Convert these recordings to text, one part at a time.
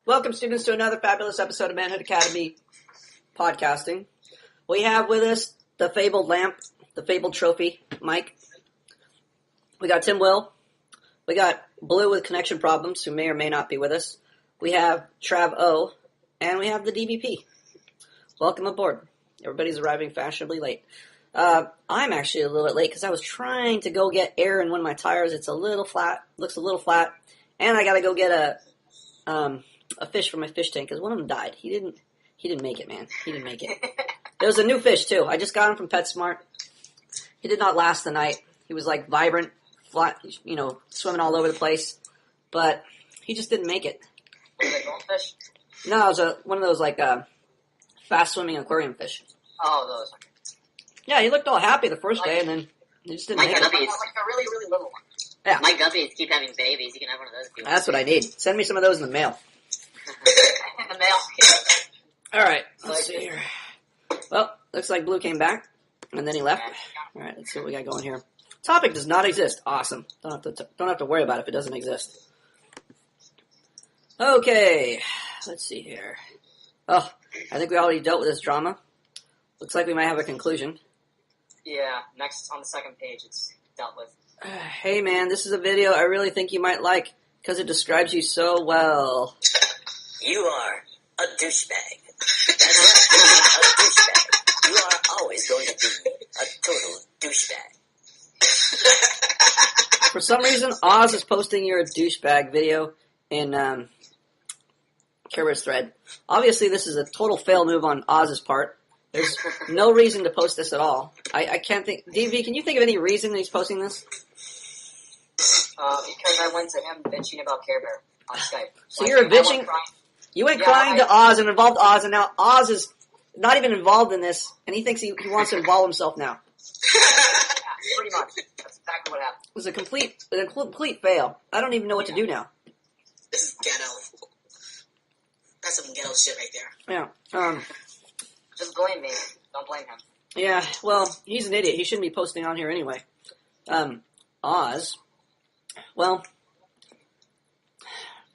Welcome, students, to another fabulous episode of Manhood Academy podcasting. We have with us the fabled lamp, the fabled trophy, Mike. We got Tim Will. We got Blue with connection problems, who may or may not be with us. We have Trav O, and we have the DVP. Welcome aboard. Everybody's arriving fashionably late. I'm actually a little bit late because I was trying to go get air in one of my tires. It's a little flat, looks a little flat, and I got to go get a fish from my fish tank because one of them died. He didn't make it, man. He didn't make it. There was a new fish too. I just got him from PetSmart. He did not last the night. He was like vibrant, flat, swimming all over the place, but he just didn't make it. Was it a goldfish? No, it was one of those like fast swimming aquarium fish. Oh, those. Yeah, he looked all happy the first day, and then he just didn't make it. Like a really, really little one. Yeah. My guppies keep having babies. You can have one of those. People. That's what I need. Send me some of those in the mail. In the mail. All right, let's see here. Well, looks like Blue came back, and then he left. All right, let's see what we got going here. Topic does not exist. Awesome. Don't have to worry about it if it doesn't exist. Okay, let's see here. Oh, I think we already dealt with this drama. Looks like we might have a conclusion. Yeah, next on the second page it's dealt with. Hey man, this is a video I really think you might like because it describes you so well. You are a douchebag. That's right, a douchebag. You are always going to be a total douchebag. For some reason, Oz is posting your douchebag video in Care Bear's thread. Obviously, this is a total fail move on Oz's part. There's no reason to post this at all. I can't think. DV, can you think of any reason that he's posting this? Because I went to him bitching about Care Bear on Skype. So you're bitching? You went crying to Oz and involved Oz, and now Oz is not even involved in this, and he thinks he wants to involve himself now. Yeah, pretty much. That's exactly what happened. It was a complete fail. I don't even know what to do now. This is ghetto. That's some ghetto shit right there. Yeah. Just blame me. Don't blame him. Yeah, well, he's an idiot. He shouldn't be posting on here anyway. Oz. Well,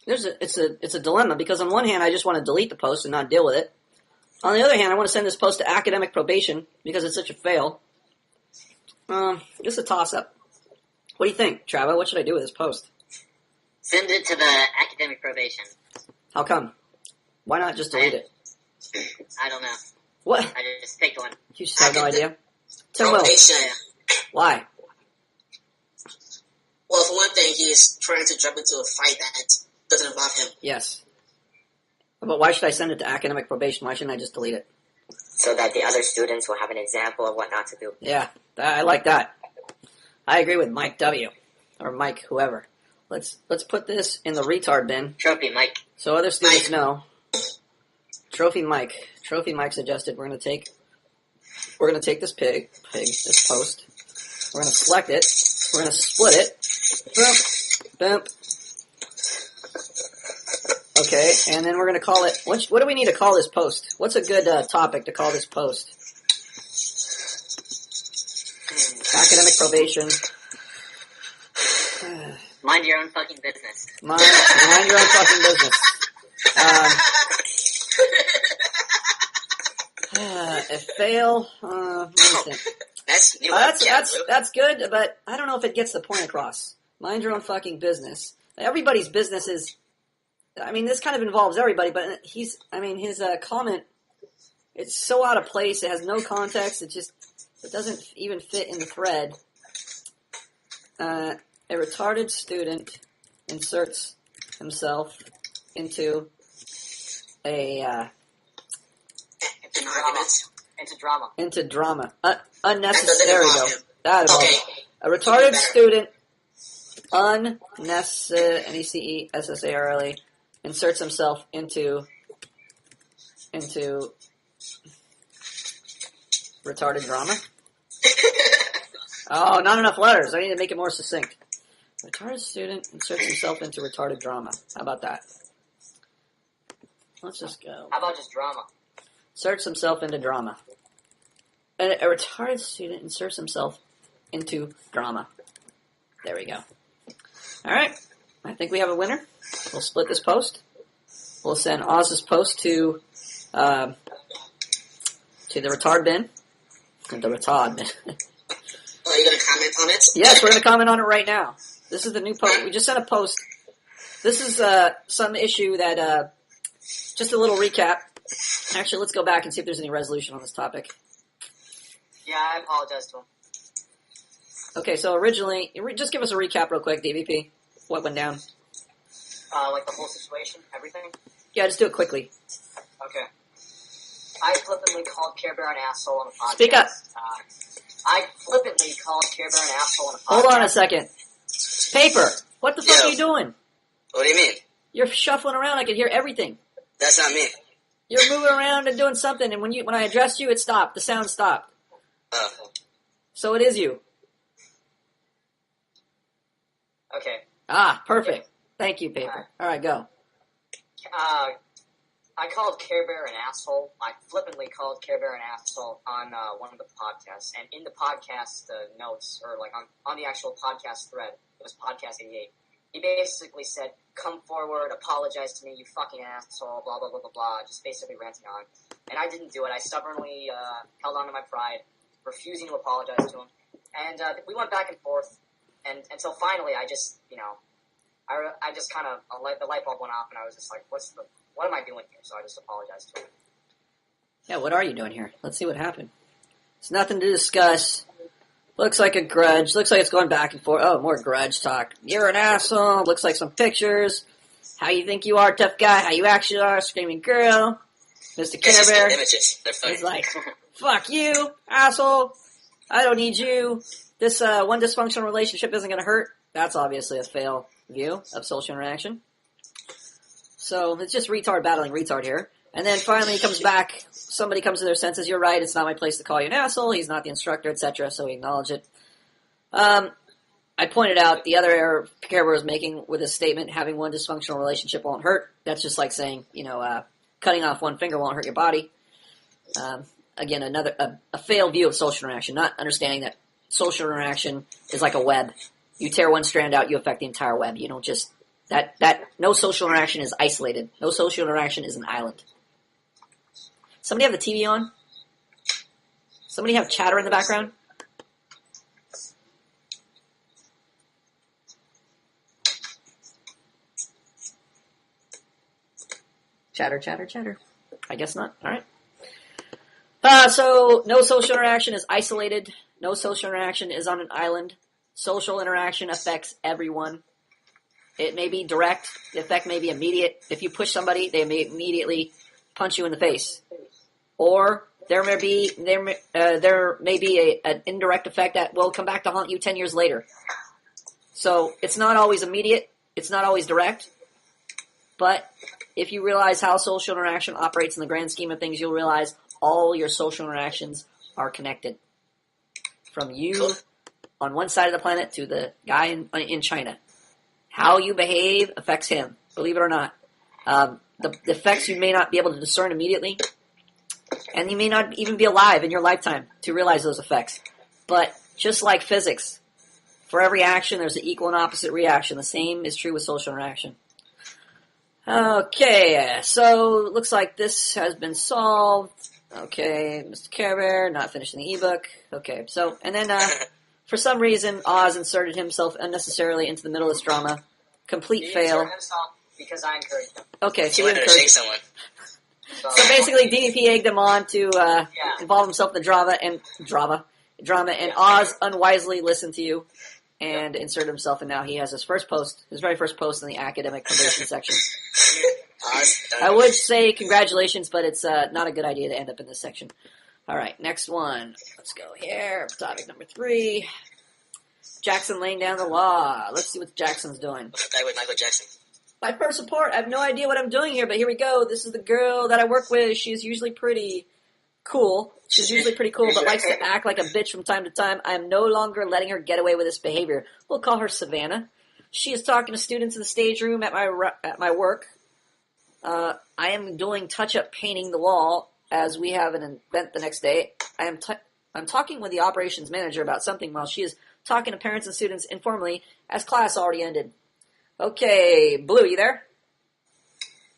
it's a dilemma because on one hand I just want to delete the post and not deal with it. On the other hand, I want to send this post to academic probation because it's such a fail. It's a toss-up. What do you think, Travo? What should I do with this post? Send it to the academic probation. How come? Why not just delete it? I don't know. What? I just picked one. You just have no idea? Tim Will. Probation. Why? Well, for one thing, he is trying to jump into a fight that doesn't involve him. Yes. But why should I send it to academic probation? Why shouldn't I just delete it? So that the other students will have an example of what not to do. Yeah, I like that. I agree with Mike W. Or Mike whoever. Let's put this in the retard bin. Trophy, Mike. So other students know. Trophy Mike suggested we're gonna take this this post. We're gonna select it. We're gonna split it. Boom. Okay, and then we're gonna call it. What do we need to call this post? What's a good topic to call this post? Academic probation. Mind your own fucking business. Mind your own fucking business. A fail. Let me think. That's good, but I don't know if it gets the point across. Mind your own fucking business. Everybody's business is. I mean, this kind of involves everybody, but his comment, it's so out of place. It has no context. It doesn't even fit in the thread. A retarded student inserts himself into into drama. Unnecessary though. That is okay. A retarded student, necessarily inserts himself into retarded drama. Oh, not enough letters. I need to make it more succinct. Retarded student inserts himself into retarded drama. How about that? Let's just go. How about just drama? Inserts himself into drama. A retarded student inserts himself into drama. There we go. All right. I think we have a winner. We'll split this post. We'll send Oz's post to the retard bin. The retard bin. Oh, you're going to comment on it? Yes, we're going to comment on it right now. This is the new post. We just sent a post. This is some issue that, just a little recap. Actually, let's go back and see if there's any resolution on this topic. Yeah, I apologize to him. Okay, so originally, just give us a recap real quick, DVP. What went down? Like the whole situation, everything? Yeah, just do it quickly. Okay. I flippantly called Care Bear an asshole on a podcast. Speak up. I flippantly called Care Bear an asshole on a podcast. Hold on a second. Paper, what the fuck are you doing? What do you mean? You're shuffling around. I can hear everything. That's not me. You're moving around and doing something, and when I addressed you, it stopped. The sound stopped. Oh. So it is you. Okay. Ah, perfect. Thank you, Paper. All right, go. I called Care Bear an asshole. I flippantly called Care Bear an asshole on one of the podcasts. And in the podcast notes, or like on the actual podcast thread, it was podcast 88, he basically said, come forward, apologize to me, you fucking asshole, blah, blah, blah, blah, blah, just basically ranting on. And I didn't do it. I stubbornly held on to my pride, refusing to apologize to him. And we went back and forth, and until finally I just, I just kind of, the light bulb went off, and I was just like, what am I doing here? So I just apologized to him. Yeah, what are you doing here? Let's see what happened. It's nothing to discuss. Looks like a grudge. Looks like it's going back and forth. Oh, more grudge talk. You're an asshole. Looks like some pictures. How you think you are, tough guy. How you actually are, screaming girl. Mr. Care Bear. Images. They're funny. He's like, fuck you, asshole. I don't need you. This one dysfunctional relationship isn't going to hurt. That's obviously a fail view of social interaction. So it's just retard battling retard here. And then finally he comes back. Somebody comes to their senses. You're right. It's not my place to call you an asshole. He's not the instructor, etc. So we acknowledge it. I pointed out the other error Care Bear was making with his statement, having one dysfunctional relationship won't hurt. That's just like saying, cutting off one finger won't hurt your body. Again, another a failed view of social interaction, not understanding that social interaction is like a web. You tear one strand out, you affect the entire web. You don't just no social interaction is isolated. No social interaction is an island. Somebody have the TV on? Somebody have chatter in the background? Chatter, chatter, chatter. I guess not. All right. So no social interaction is isolated. No social interaction is on an island. Social interaction affects everyone. It may be direct. The effect may be immediate. If you push somebody, they may immediately punch you in the face. Or there may be an indirect effect that will come back to haunt you 10 years later. So it's not always immediate. It's not always direct. But if you realize how social interaction operates in the grand scheme of things, you'll realize all your social interactions are connected. From you on one side of the planet to the guy in China. How you behave affects him, believe it or not. The effects you may not be able to discern immediately, and you may not even be alive in your lifetime to realize those effects. But just like physics, for every action there's an equal and opposite reaction. The same is true with social interaction. Okay, so it looks like this has been solved. Okay, Mr. Care Bear, not finishing the ebook. Okay, so, and then, for some reason, Oz inserted himself unnecessarily into the middle of this drama. Complete fail. Because I encouraged him. Okay, so He you wanted to shake encouraged. someone. So basically, DVP egged him on to involve himself in the drama, and Oz unwisely listened to you and inserted himself, and now he has his very first post in the academic probation section. I would say congratulations, but it's not a good idea to end up in this section. All right, next one. Let's go here. Topic number 3. Jackson laying down the law. Let's see what Jackson's doing. What's that with Michael Jackson? My first support. I have no idea what I'm doing here, but here we go. This is the girl that I work with. She's usually pretty cool. But likes to act like a bitch from time to time. I am no longer letting her get away with this behavior. We'll call her Savannah. She is talking to students in the stage room at my work. I am doing touch-up painting the wall as we have an event the next day. I'm talking with the operations manager about something while she is talking to parents and students informally as class already ended. Okay, Blue, you there?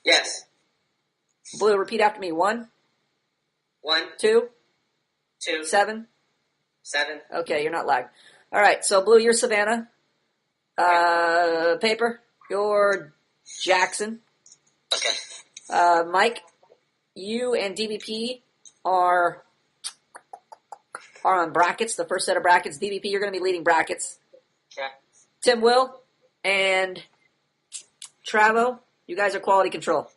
Yes. Blue, repeat after me. 1, 1, 2, 2, 7. 7. Okay, you're not lagged. All right, so Blue, you're Savannah. Paper, you're Jackson. Okay. Mike, you and DBP are on brackets, the first set of brackets. DBP, you're going to be leading brackets. Okay. Tim, Will, and Travo, you guys are quality control.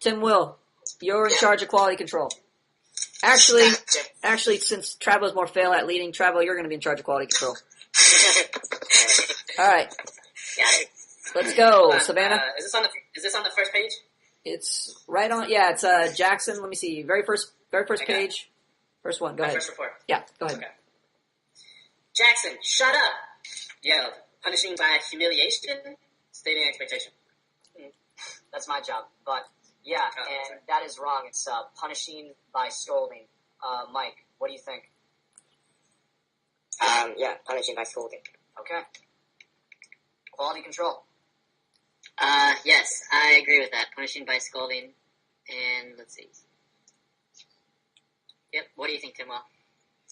Tim, Will, you're in charge of quality control. Actually, since Travo's more fail at leading, Travo, you're going to be in charge of quality control. All right, Got it. let's go, Savannah. Is this on the first page? It's right on. Yeah, it's Jackson. Let me see. Very first Okay. page. First one. Go ahead. First report. Yeah, go ahead. Okay. Jackson, shut up! Yelled. Punishing by humiliation? Stating expectation. That's my job. But, yeah, and that is wrong. It's punishing by scolding. Mike, what do you think? Yeah, punishing by scolding. Okay. Quality control. Yes, I agree with that. Punishing by scolding. And let's see. Yep, what do you think, Timwell?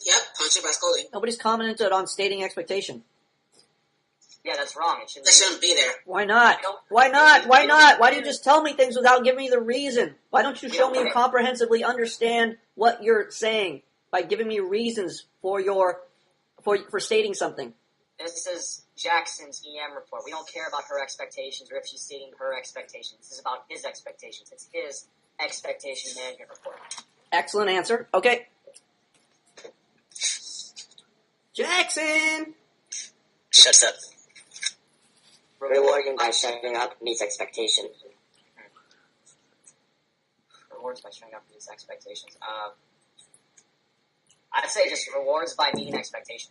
Yep, punching by scolding. Nobody's commented on stating expectation. Yeah, that's wrong. It That shouldn't be there. Why not? Why not? Why not? Why do you just tell me things without giving me the reason? Why don't you show me you comprehensively understand what you're saying by giving me reasons for stating something? This is Jackson's EM report. We don't care about her expectations or if she's stating her expectations. This is about his expectations. It's his expectation management report. Excellent answer. Okay. Jackson! Shuts up. Rewarding by shutting up meets expectation. Rewards by showing up to these expectations. I'd say just rewards by meeting expectation.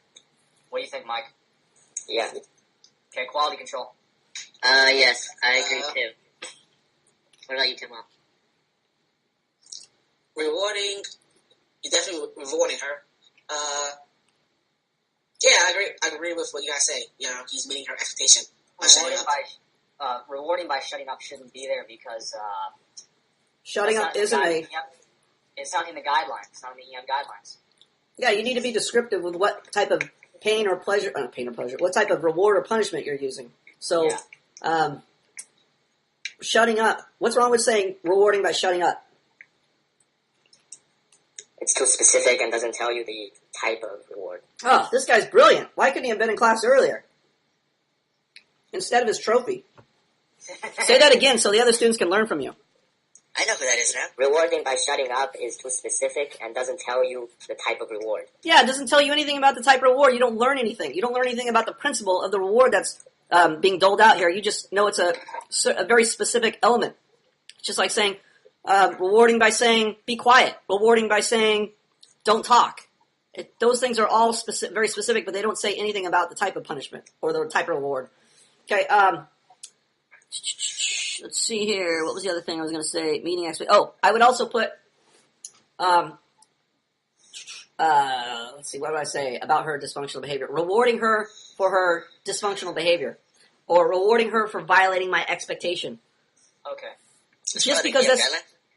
What do you think, Mike? Yeah. Okay, quality control. Yes, I agree too. What about you, Timwell? Rewarding, you're definitely rewarding her. Yeah, I agree with what you guys say. You know, he's meeting her expectation. Rewarding by shutting up shouldn't be there because Shutting up isn't a... It's not in the guidelines. It's not in the EM guidelines. Yeah, you need to be descriptive with what type of pain or pleasure, what type of reward or punishment you're using. So, shutting up. What's wrong with saying rewarding by shutting up? It's too specific and doesn't tell you the type of reward. Oh, this guy's brilliant. Why couldn't he have been in class earlier? Instead of his trophy. Say that again so the other students can learn from you. I know who that is now. Rewarding by shutting up is too specific and doesn't tell you the type of reward. Yeah, it doesn't tell you anything about the type of reward. You don't learn anything. You don't learn anything about the principle of the reward that's being doled out here. You just know it's a very specific element. It's just like saying, rewarding by saying, be quiet. Rewarding by saying, don't talk. Those things are all very specific, but they don't say anything about the type of punishment or the type of reward. Okay, let's see here. What was the other thing I was going to say? Meeting expectation. Oh, I would also put, let's see, what do I say about her dysfunctional behavior? Rewarding her for her dysfunctional behavior. Or rewarding her for violating my expectation. Okay. Just because that's...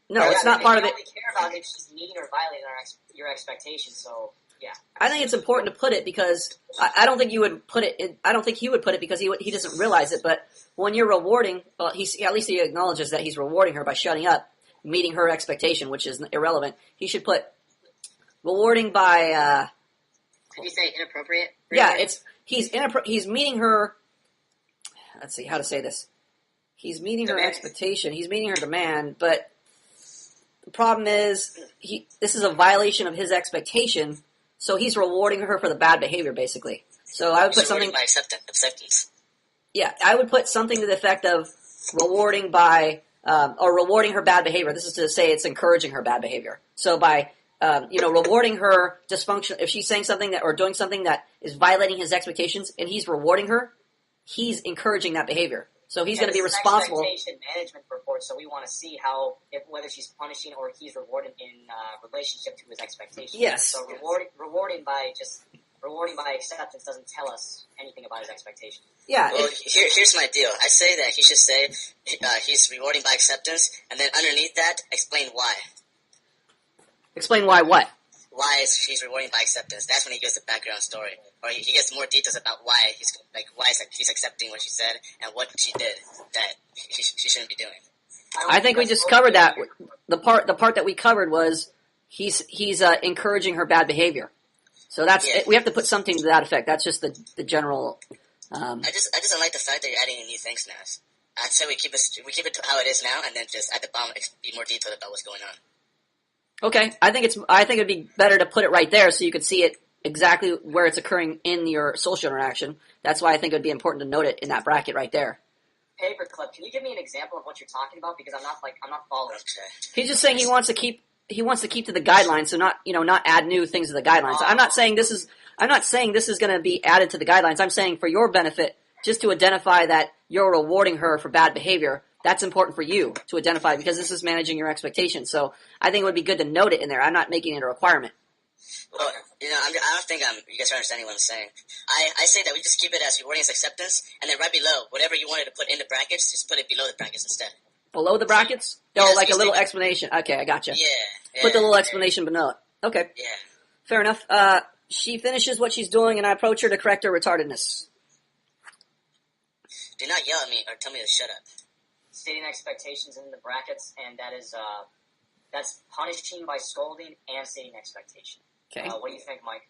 No, it's not part of it. You only care about if she's meeting or violating your expectations, so... Yeah. I think it's important to put it because I don't think you would put it. I don't think he would put it because he doesn't realize it. But when you're rewarding, well, at least he acknowledges that he's rewarding her by shutting up, meeting her expectation, which is irrelevant. He should put rewarding by. Did you say inappropriate? Yeah, he's meeting her. Let's see how to say this. He's meeting her expectation. He's meeting her demand, but the problem is this is a violation of his expectation. So he's rewarding her for the bad behavior, basically. So I would put something... by acceptance. Yeah, I would put something to the effect of rewarding by... or rewarding her bad behavior. This is to say it's encouraging her bad behavior. So by, rewarding her dysfunction... If she's saying something or doing something that is violating his expectations and he's rewarding her, he's encouraging that behavior. So he's going to be responsible... It's an expectation management report, so we want to see whether she's punishing or he's rewarding in relationship to his expectations. Yes. So rewarding by just rewarding by acceptance doesn't tell us anything about his expectation. Yeah. Well, here's my deal. I say that he should say he's rewarding by acceptance, and then underneath that, explain why. Explain why what? Why he's rewarding by acceptance? That's when he gives the background story, or he gets more details about why he's accepting what she said and what she did that she shouldn't be doing. I think we just covered that. The part that we covered was he's encouraging her bad behavior. So we have to put something to that effect. That's just the general. I just don't like the fact that you're adding new things now. I'd say we keep it to how it is now, and then just at the bottom be more detailed about what's going on. Okay, I think it'd be better to put it right there so you could see it exactly where it's occurring in your social interaction. That's why I think it would be important to note it in that bracket right there. Paperclip, can you give me an example of what you're talking about? Because I'm not following. Okay. He's just saying he wants to keep to the guidelines, so not add new things to the guidelines. I'm not saying this is going to be added to the guidelines. I'm saying for your benefit, just to identify that you're rewarding her for bad behavior. That's important for you to identify because this is managing your expectations. So I think it would be good to note it in there. I'm not making it a requirement. Well, I don't think you guys are understanding what I'm saying. I say that we just keep it as rewarding as acceptance, and then right below, whatever you wanted to put in the brackets, just put it below the brackets instead. Below the brackets? Yeah, like a little explanation. Okay, I gotcha. Yeah. Put the little explanation below it. Okay. Yeah. Fair enough. She finishes what she's doing, and I approach her to correct her retardedness. Do not yell at me or tell me to shut up. Stating expectations in the brackets, and that's punishing by scolding and stating expectation. Okay. What do you think, Mike?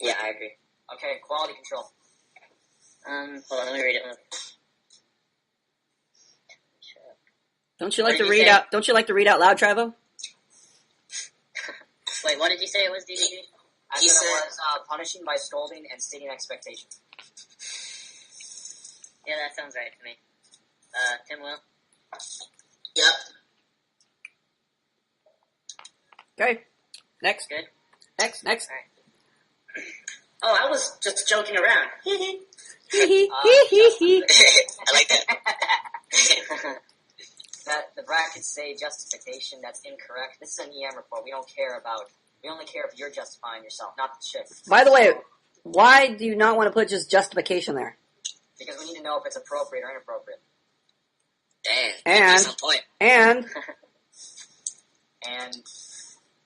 Yeah, I agree. Okay, quality control. Hold on, let me read it. Don't you like to read out? Don't you like to read out loud, Travo? Wait, what did you say it was, DVD? I said it was punishing by scolding and stating expectation. Yeah, that sounds right to me. Tim Will? Yep. Okay. Next. Good? Next. All right. Oh, I was just joking around. I like that. That the brackets say justification. That's incorrect. This is an EM report. We only care if you're justifying yourself, not the chick. By the way, why do you not want to put just justification there? Because we need to know if it's appropriate or inappropriate. Damn. He's on point. And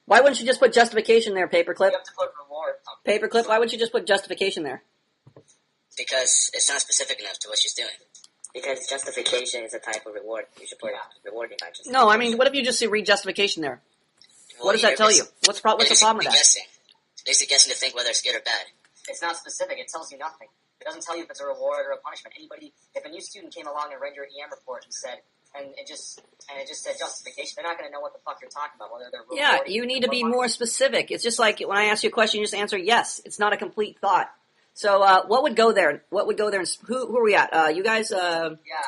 why wouldn't you just put justification there, Paperclip? You have to put reward. Paperclip, why wouldn't you just put justification there? Because it's not specific enough to what she's doing. Because justification is a type of reward. You should put rewarding by justification. No, I mean, what if you just read justification there? Well, What does that tell you? What's the problem with that? Guessing. They're guessing to think whether it's good or bad. It's not specific. It tells you nothing. It doesn't tell you if it's a reward or a punishment. If a new student came along and read your EM report and it just said justification, they're not going to know what the fuck you're talking about. Whether they're Yeah, you need to be more specific. It's just like when I ask you a question, you just answer yes. It's not a complete thought. So, what would go there? What would go there? Who are we at? You guys,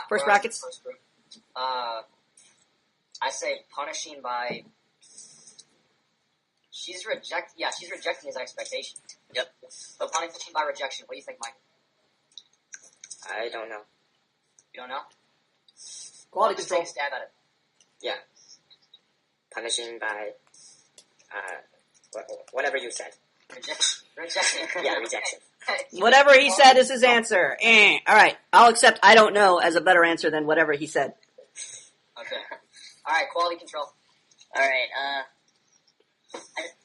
first brackets? First group. I say punishing by... She's rejecting his expectation. Yep. So punishing by rejection. What do you think, Mike? I don't know. You don't know? Quality Just control. take a stab at it. Yeah. Punishing by, whatever you said. Rejection. Yeah, rejection. Whatever he said is his answer. All right, I'll accept I don't know as a better answer than whatever he said. Okay. All right, quality control. All right.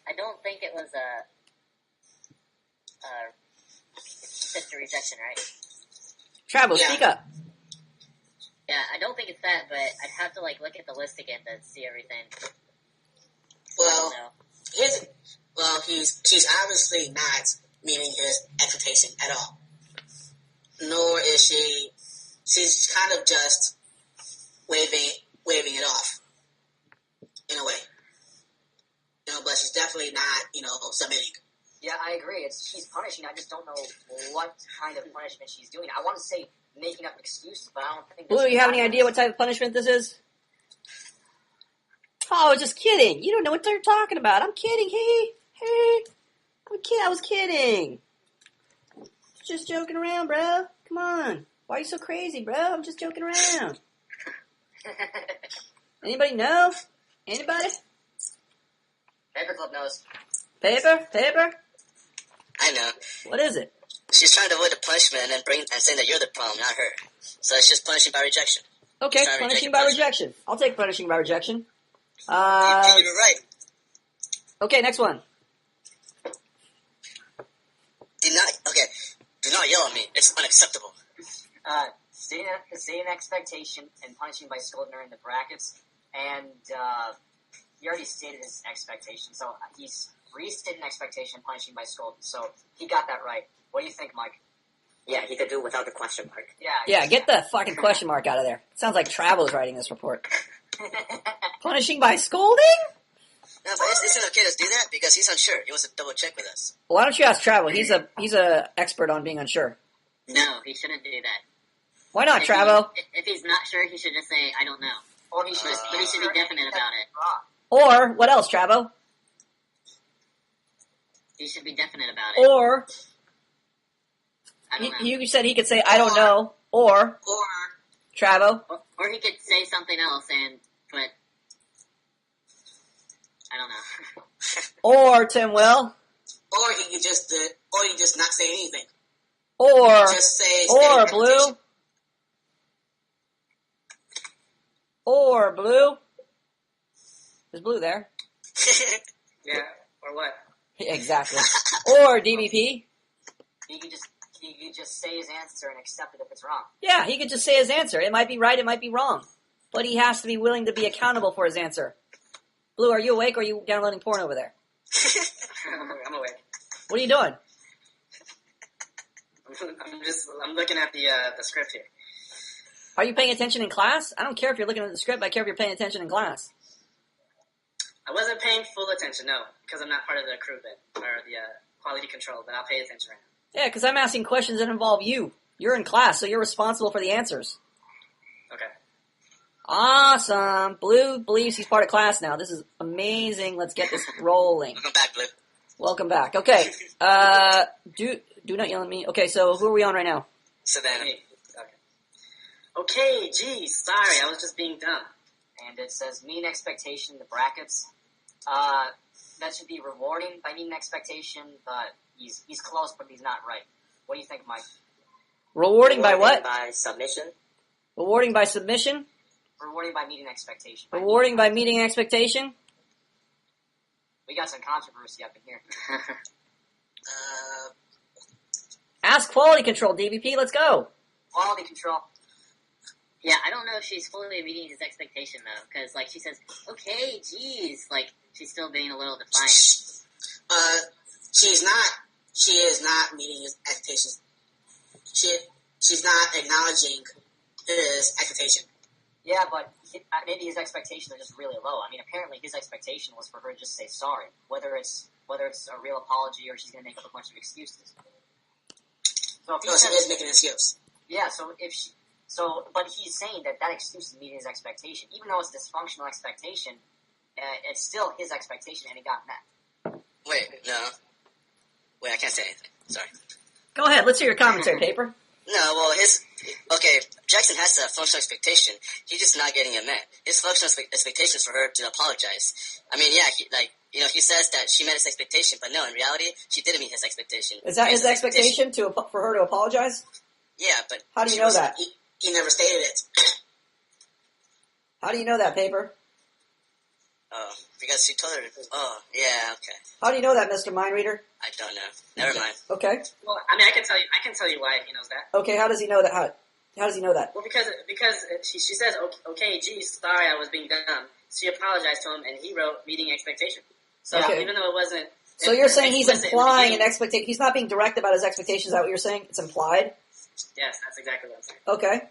I don't think it was just a rejection, right? Travo, speak up. Yeah, I don't think it's that, but I'd have to look at the list again to see everything. Well, she's obviously not meeting his expectation at all. Nor is she's kind of just waving it off in a way. But she's definitely not, submitting. Yeah, I agree. She's punishing. I just don't know what kind of punishment she's doing. I want to say making up excuses, but I don't think... Blue, you have any idea what type of punishment this is? Oh, just kidding. You don't know what they're talking about. I'm kidding. Hey. I was kidding. Just joking around, bro. Come on. Why are you so crazy, bro? I'm just joking around. Anybody know? Anybody? Paperclip knows. Paper? I I know. What is it? She's trying to avoid the punishment and saying that you're the problem, not her. So it's just punishing by rejection. Okay, punishing by rejection. I'll take punishing by rejection. You were right. Okay, next one. Do not yell at me. It's unacceptable. Stating an expectation and punishing by scolding her in the brackets. And he already stated his expectation. So he's restated an expectation, punishing by scolding. So he got that right. What do you think, Mike? Yeah, he could do it without the question mark. Yeah, get the fucking question mark out of there. Sounds like Travel's writing this report. Punishing by scolding? No, but isn't it okay to do that? Because he's unsure. He wants to double check with us. Why don't you ask Travel? He's a expert on being unsure. No, he shouldn't do that. Why not, Travel? If he's not sure, he should just say, I don't know. Or he should But he should be definite about it. Or, what else, Travel? He should be definite about it. Or, I don't know. you said he could say, I don't know. Or, Travel? Or he could say something else and put, I don't know. Or, Tim Will? Or he could just not say anything. Or, Just say or Blue? Or Blue? Is Blue there? Yeah, or what? Exactly. Or DBP? He could just say his answer and accept it if it's wrong. Yeah, he could just say his answer. It might be right, it might be wrong. But he has to be willing to be accountable for his answer. Blue, are you awake or are you downloading porn over there? I'm awake. What are you doing? I'm looking at the script here. Are you paying attention in class? I don't care if you're looking at the script, I care if you're paying attention in class. I wasn't paying full attention, no, because I'm not part of the crew bit, or the quality control, but I'll pay attention right now. Yeah, because I'm asking questions that involve you. You're in class, so you're responsible for the answers. Okay. Awesome. Blue believes he's part of class now. This is amazing. Let's get this rolling. Welcome back, Blue. Welcome back. Okay. Do not yell at me. Okay, so who are we on right now? Savannah. Okay, geez, sorry, I was just being dumb. And it says meeting expectation in the brackets. That should be rewarding by meeting expectation, but he's close, but he's not right. What do you think, Mike? Rewarding by what? By submission. Rewarding by submission? Rewarding by meeting expectation. Rewarding by meeting expectation? We got some controversy up in here. Ask quality control, DVP. Let's go. Quality control. Yeah, I don't know if she's fully meeting his expectation, though, because, like, she says, okay, geez, like, she's still being a little defiant. She is not meeting his expectations. She's not acknowledging his expectation. Yeah, but maybe his expectations are just really low. I mean, apparently his expectation was for her to just say sorry, whether it's a real apology or she's going to make up a bunch of excuses. So if he she is making an excuse. Yeah, but he's saying that excuse is meeting his expectation. Even though it's a dysfunctional expectation, it's still his expectation and it got met. Wait, no. Wait, I can't say anything. Sorry. Go ahead. Let's hear your commentary, Paper. No, well, Jackson has a functional expectation. He's just not getting it met. His functional expectation is for her to apologize. I mean, yeah, he says that she met his expectation, but no, in reality, she didn't meet his expectation. Is that his expectation for her to apologize? Yeah, but... How do you know that? He never stated it. How do you know that, Paper? Oh, because she told her... Oh, yeah, okay. How do you know that, Mr. Mind Reader? I don't know. Never mind. Okay. Well, I mean, I can tell you why he knows that. Okay, how does he know that? How does he know that? Well, because she says, okay, geez, sorry, I was being dumb. She apologized to him, and he wrote meeting expectation. So even though it wasn't... So you're saying he's implying an expectation. He's not being direct about his expectations. Is that what you're saying? It's implied? Yes, that's exactly what I'm saying. Okay.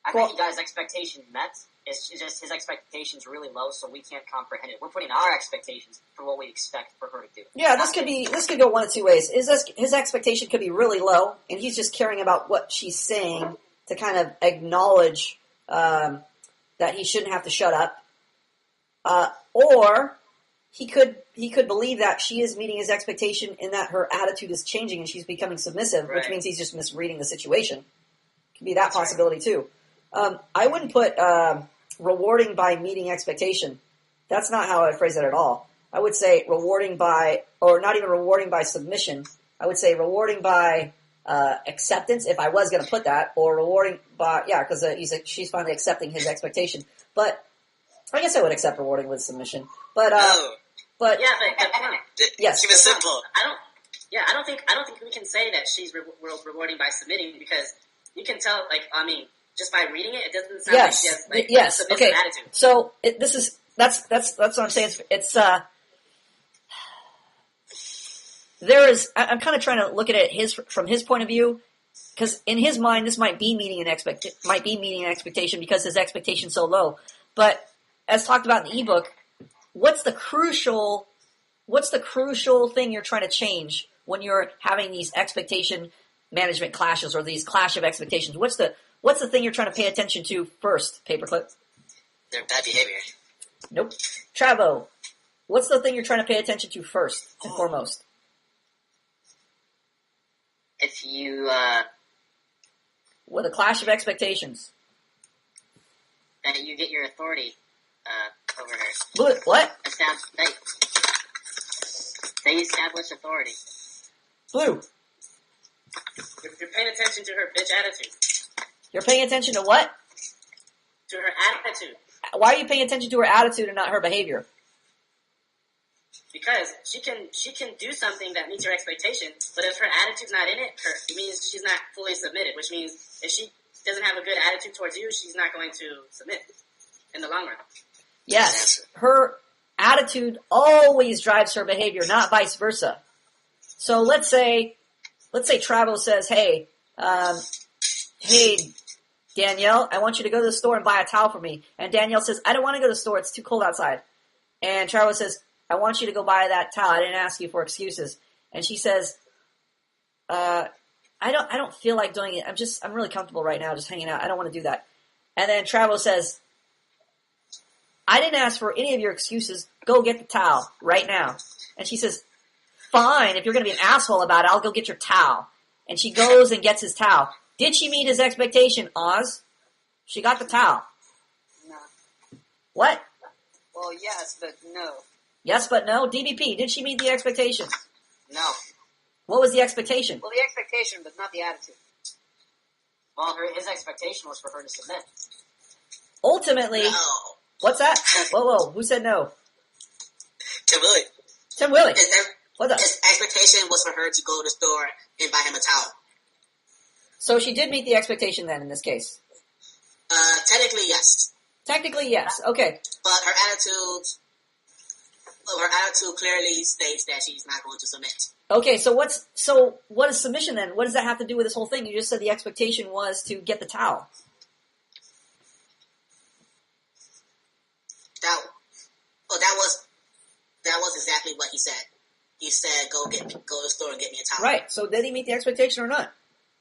I think he got his expectation met. It's just his expectations really low, so we can't comprehend it. We're putting our expectations for what we expect for her to do. Yeah, this could go one of two ways. His expectation could be really low, and he's just caring about what she's saying to kind of acknowledge that he shouldn't have to shut up. Or he could believe that she is meeting his expectation in that her attitude is changing and she's becoming submissive, which means he's just misreading the situation. Could be that possibility too. I wouldn't put rewarding by meeting expectation. That's not how I'd phrase it at all. I would say rewarding by, or not even rewarding by submission. I would say rewarding by acceptance, if I was going to put that, or rewarding by, because she's finally accepting his expectation. But I guess I would accept rewarding with submission. But but yeah, but yes, keep it simple. I don't think we can say that she's rewarding by submitting, because you can tell, just by reading it, it doesn't sound like she has a submissive attitude. So that's what I'm saying. It's I'm kind of trying to look at it from his point of view, because in his mind this might be meeting an expectation because his expectation's so low. But as talked about in the ebook, what's the crucial thing you're trying to change when you're having these expectation management clashes, or these clash of expectations? What's the thing you're trying to pay attention to first, Paperclip? Their bad behavior. Nope. Travo, what's the thing you're trying to pay attention to first and foremost? If you With a clash of expectations. that you get your authority over her. What? They establish authority. Blue. You're paying attention to her bitch attitude. You're paying attention to what? To her attitude. Why are you paying attention to her attitude and not her behavior? Because she can do something that meets your expectation, but if her attitude's not in it, it means she's not fully submitted, which means if she doesn't have a good attitude towards you, she's not going to submit in the long run. Yes, her attitude always drives her behavior, not vice versa. So let's say Travo says, hey, Danielle, I want you to go to the store and buy a towel for me. And Danielle says, I don't want to go to the store, it's too cold outside. And Travo says, I want you to go buy that towel, I didn't ask you for excuses. And she says, I don't feel like doing it, I'm really comfortable right now just hanging out, I don't want to do that. And then Travo says, I didn't ask for any of your excuses, go get the towel right now. And she says, fine, if you're going to be an asshole about it, I'll go get your towel. And she goes and gets his towel. Did she meet his expectation, Oz? She got the towel. No. What? Well, yes, but no. Yes, but no. DBP, did she meet the expectation? No. What was the expectation? Well, the expectation, but not the attitude. Well, his expectation was for her to submit. Ultimately, No. what's that? Whoa, who said no? Tim Willie. Tim Willie. What's up? His expectation was for her to go to the store and buy him a towel. So she did meet the expectation then in this case? Technically, yes. Technically, yes. Okay. But her attitude clearly states that she's not going to submit. Okay, so what is submission then? What does that have to do with this whole thing? You just said the expectation was to get the towel. That was exactly what he said. He said, go to the store and get me a towel. Right. So did he meet the expectation or not?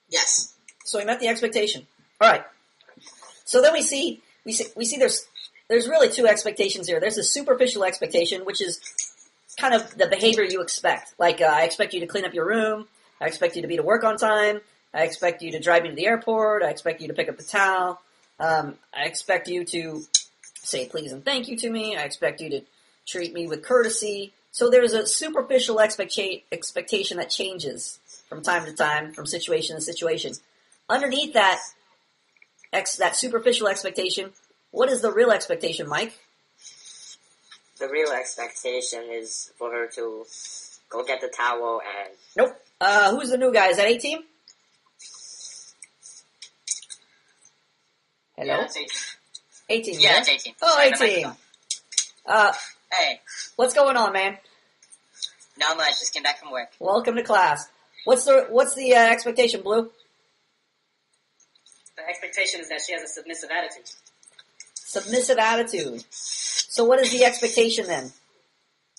Yes. So he met the expectation. All right. So then we see there's really two expectations here. There's a superficial expectation, which is kind of the behavior you expect. Like, I expect you to clean up your room. I expect you to be to work on time. I expect you to drive me to the airport. I expect you to pick up the towel. I expect you to say please and thank you to me. I expect you to treat me with courtesy. So there's a superficial expectation that changes from time to time, from situation to situation. Underneath that superficial expectation, what is the real expectation, Mike? The real expectation is for her to go get the towel and... Nope. Who's the new guy? Is that A-Team? Hello? Yeah, it's 18. A-Team. Yeah, yeah? it's 18. Oh, Sorry, A-Team. Hey, What's going on, man? not much. Just came back from work. Welcome to class. What's the expectation, Blue? The expectation is that she has a submissive attitude. Submissive attitude. So what is the expectation then?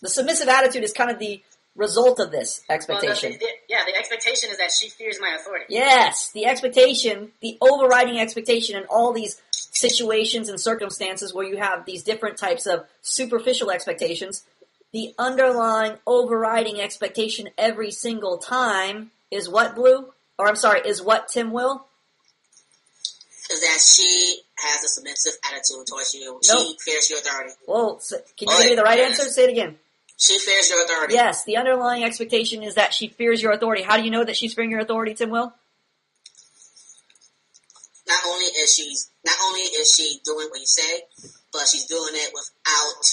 The submissive attitude is kind of the result of this expectation. Well, the expectation is that she fears my authority. Yes, the expectation, the overriding expectation in all these situations and circumstances where you have these different types of superficial expectations, the underlying overriding expectation every single time is what, Blue? Or I'm sorry, is what, Tim Will? Is that she has a submissive attitude towards you. Nope. She fears your authority. Whoa, can you give me the right answer? Say it again. She fears your authority. Yes, the underlying expectation is that she fears your authority. How do you know that she's fearing your authority, Tim Will? Not only is she doing what you say, but she's doing it without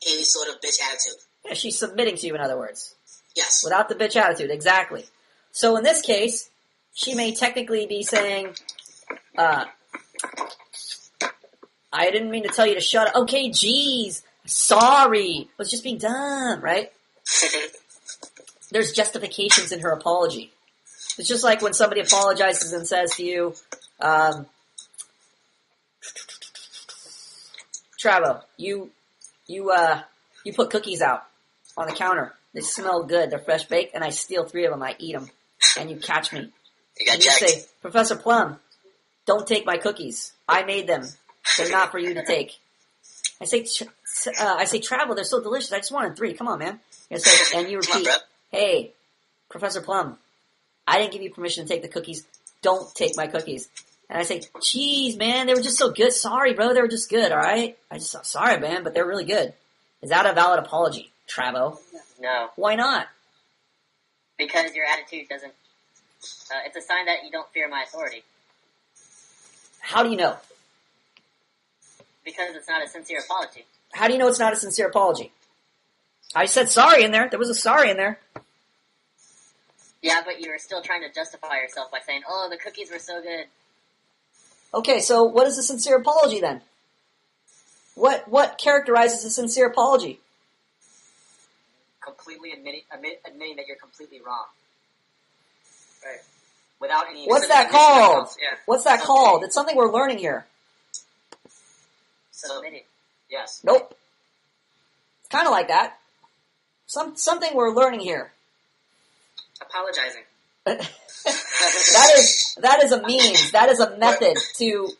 any sort of bitch attitude. Yeah, she's submitting to you, in other words. Yes. Without the bitch attitude, exactly. So in this case, she may technically be saying, I didn't mean to tell you to shut up. Okay, geez, sorry. I was just being dumb, right? There's justifications in her apology. It's just like when somebody apologizes and says to you, Travo, you put cookies out on the counter. They smell good. They're fresh baked, and I steal 3 of them. I eat them, and you catch me. And you say, Professor Plum, don't take my cookies. I made them. They're not for you to take. I say, Travo, they're so delicious. I just wanted 3. Come on, man. And you repeat, hey, Professor Plum, I didn't give you permission to take the cookies. Don't take my cookies. And I say, geez, man, they were just so good. Sorry, bro, they were just good, all right? Sorry, man, but they're really good. Is that a valid apology, Travo? No. Why not? Because your attitude doesn't... it's a sign that you don't fear my authority. How do you know? Because it's not a sincere apology. How do you know it's not a sincere apology? I said sorry in there. There was a sorry in there. Yeah, but you were still trying to justify yourself by saying, oh, the cookies were so good. Okay, so what is a sincere apology then? What characterizes a sincere apology? Completely admitting that you're completely wrong. Right. Without any... What's that called? Yeah. What's that called? It's something we're learning here. Submitting. Yes. Nope. It's kind of like that. Something we're learning here. Apologizing. that is a means. That is a method to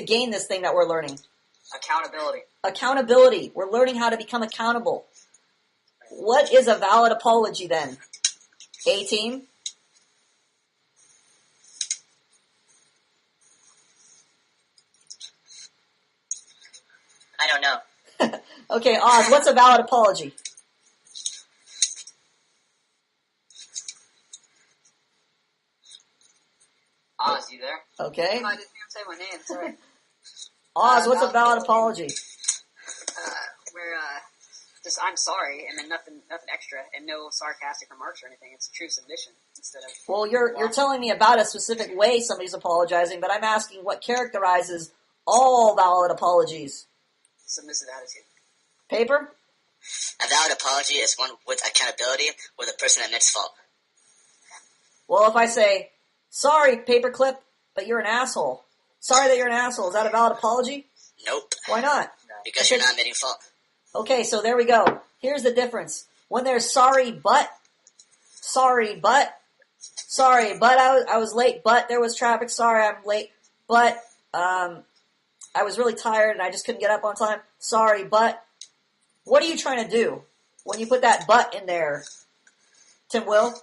gain this thing that we're learning. Accountability. Accountability. We're learning how to become accountable. What is a valid apology then? A-team? I don't know. Okay, Oz, what's a valid apology? Oz, you there? Okay. No, I didn't even say my name, sorry. Oz, what's a valid apology? Where, just, I'm sorry, and then nothing extra, and no sarcastic remarks or anything. It's true submission instead of... Well, you're telling me about a specific way somebody's apologizing, but I'm asking what characterizes all valid apologies. Submissive attitude. Paper? A valid apology is one with accountability where the person admits fault. Well, if I say, sorry, paperclip, but you're an asshole. Sorry that you're an asshole. Is that a valid apology? Nope. Why not? Because you're not admitting fault. Okay, so there we go. Here's the difference. When there's sorry, but I was late, but there was traffic. Sorry, I'm late, but I was really tired and I just couldn't get up on time. Sorry, but what are you trying to do when you put that but in there, Tim Will?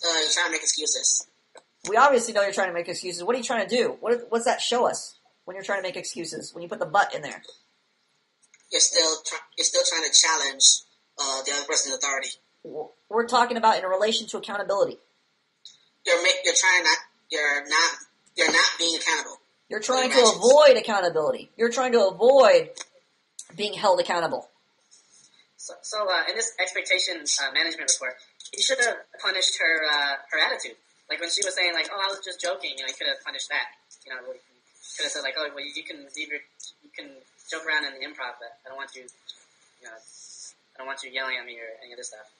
You're trying to make excuses. We obviously know you're trying to make excuses. What are you trying to do? What's that show us when you're trying to make excuses? When you put the but in there? You're still trying to challenge the other person's authority. We're talking about in relation to accountability. You're not being accountable. You're trying to avoid accountability. You're trying to avoid being held accountable. So in this expectation management report, you should have punished her attitude. Like when she was saying, like, "Oh, I was just joking," you could have punished that. You could have said, like, "Oh, well, you can joke around in the improv, but I don't want you, I don't want you yelling at me or any of this stuff."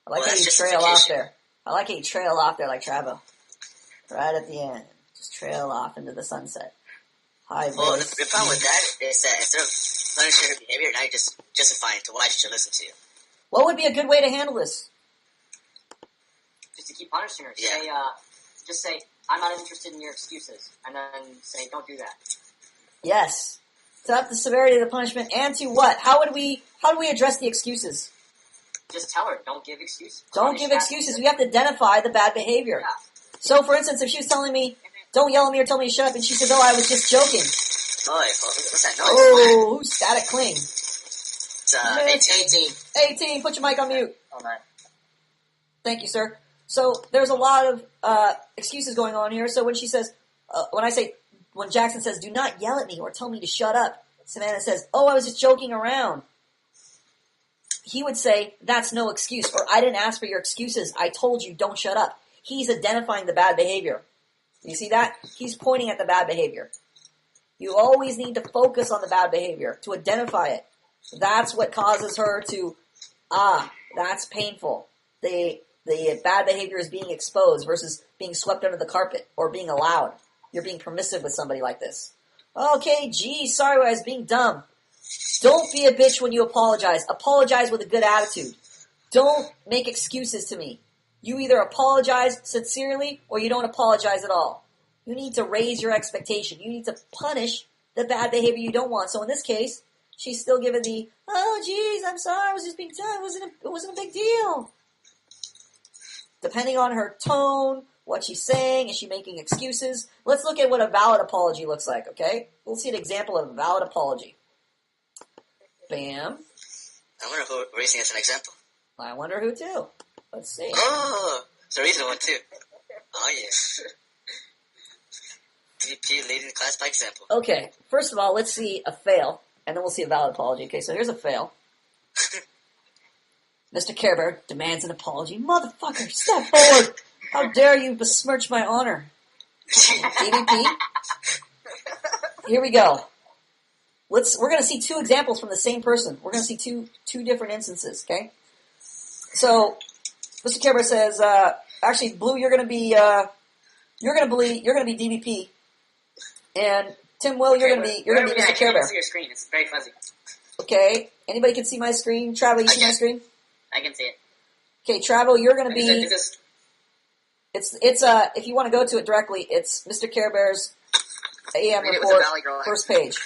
I like how you trail off there. I like how you trail off there like Travo. Right at the end. Just trail off into the sunset. High voice. Well, the problem with that is that instead of punishing her behavior, now you're just justifying to why she should listen to you. What would be a good way to handle this? Just to keep punishing her. Yeah. Just say, I'm not interested in your excuses. And then say, don't do that. Yes. To up the severity of the punishment and to what? How do we address the excuses? Just tell her, don't give excuses. Don't give excuses. We have to identify the bad behavior. Yeah. So, for instance, if she was telling me, don't yell at me or tell me to shut up, and she said, I was just joking. Oh, what's that noise? Oh, who's static cling? It's 18. 18. Put your mic on mute. Oh, man. Thank you, sir. So there's a lot of excuses going on here. So when she says, when Jackson says, "Do not yell at me or tell me to shut up," Savannah says, "Oh, I was just joking around." He would say, "That's no excuse," or "I didn't ask for your excuses. I told you, don't shut up." He's identifying the bad behavior. You see that? He's pointing at the bad behavior. You always need to focus on the bad behavior to identify it. That's what causes her to, that's painful. The bad behavior is being exposed versus being swept under the carpet or being allowed. You're being permissive with somebody like this. Okay, gee, sorry I was being dumb. Don't be a bitch when you apologize. Apologize with a good attitude. Don't make excuses to me. You either apologize sincerely or you don't apologize at all. You need to raise your expectation. You need to punish the bad behavior you don't want. So in this case, she's still given the, "Oh, geez, I'm sorry, I was just being dumb. It wasn't a big deal." Depending on her tone, what she's saying, is she making excuses? Let's look at what a valid apology looks like, okay? We'll see an example of a valid apology. Bam. I wonder who we're using as an example. I wonder who too. Let's see. Oh, it's a reasonable one too. Oh, yes. DVP leading the class by example. Okay, first of all, let's see a fail, and then we'll see a valid apology. Okay, so here's a fail. Mr. Care Bear demands an apology. Motherfucker, step forward! How dare you besmirch my honor? DVP? Here we go. We're going to see two examples from the same person. We're going to see two different instances, okay? So, Mr. Care Bear says, actually, Blue, you're going to be DVP. And Tim Will, you're going to be Mr. Care Bear. I can't see your screen. It's very fuzzy. Okay. Anybody can see my screen? Travel, you see my screen? I can see it. Okay, Travel, you're going to be. Is this... It's if you want to go to it directly, it's Mr. Care Bear's AM report, first page.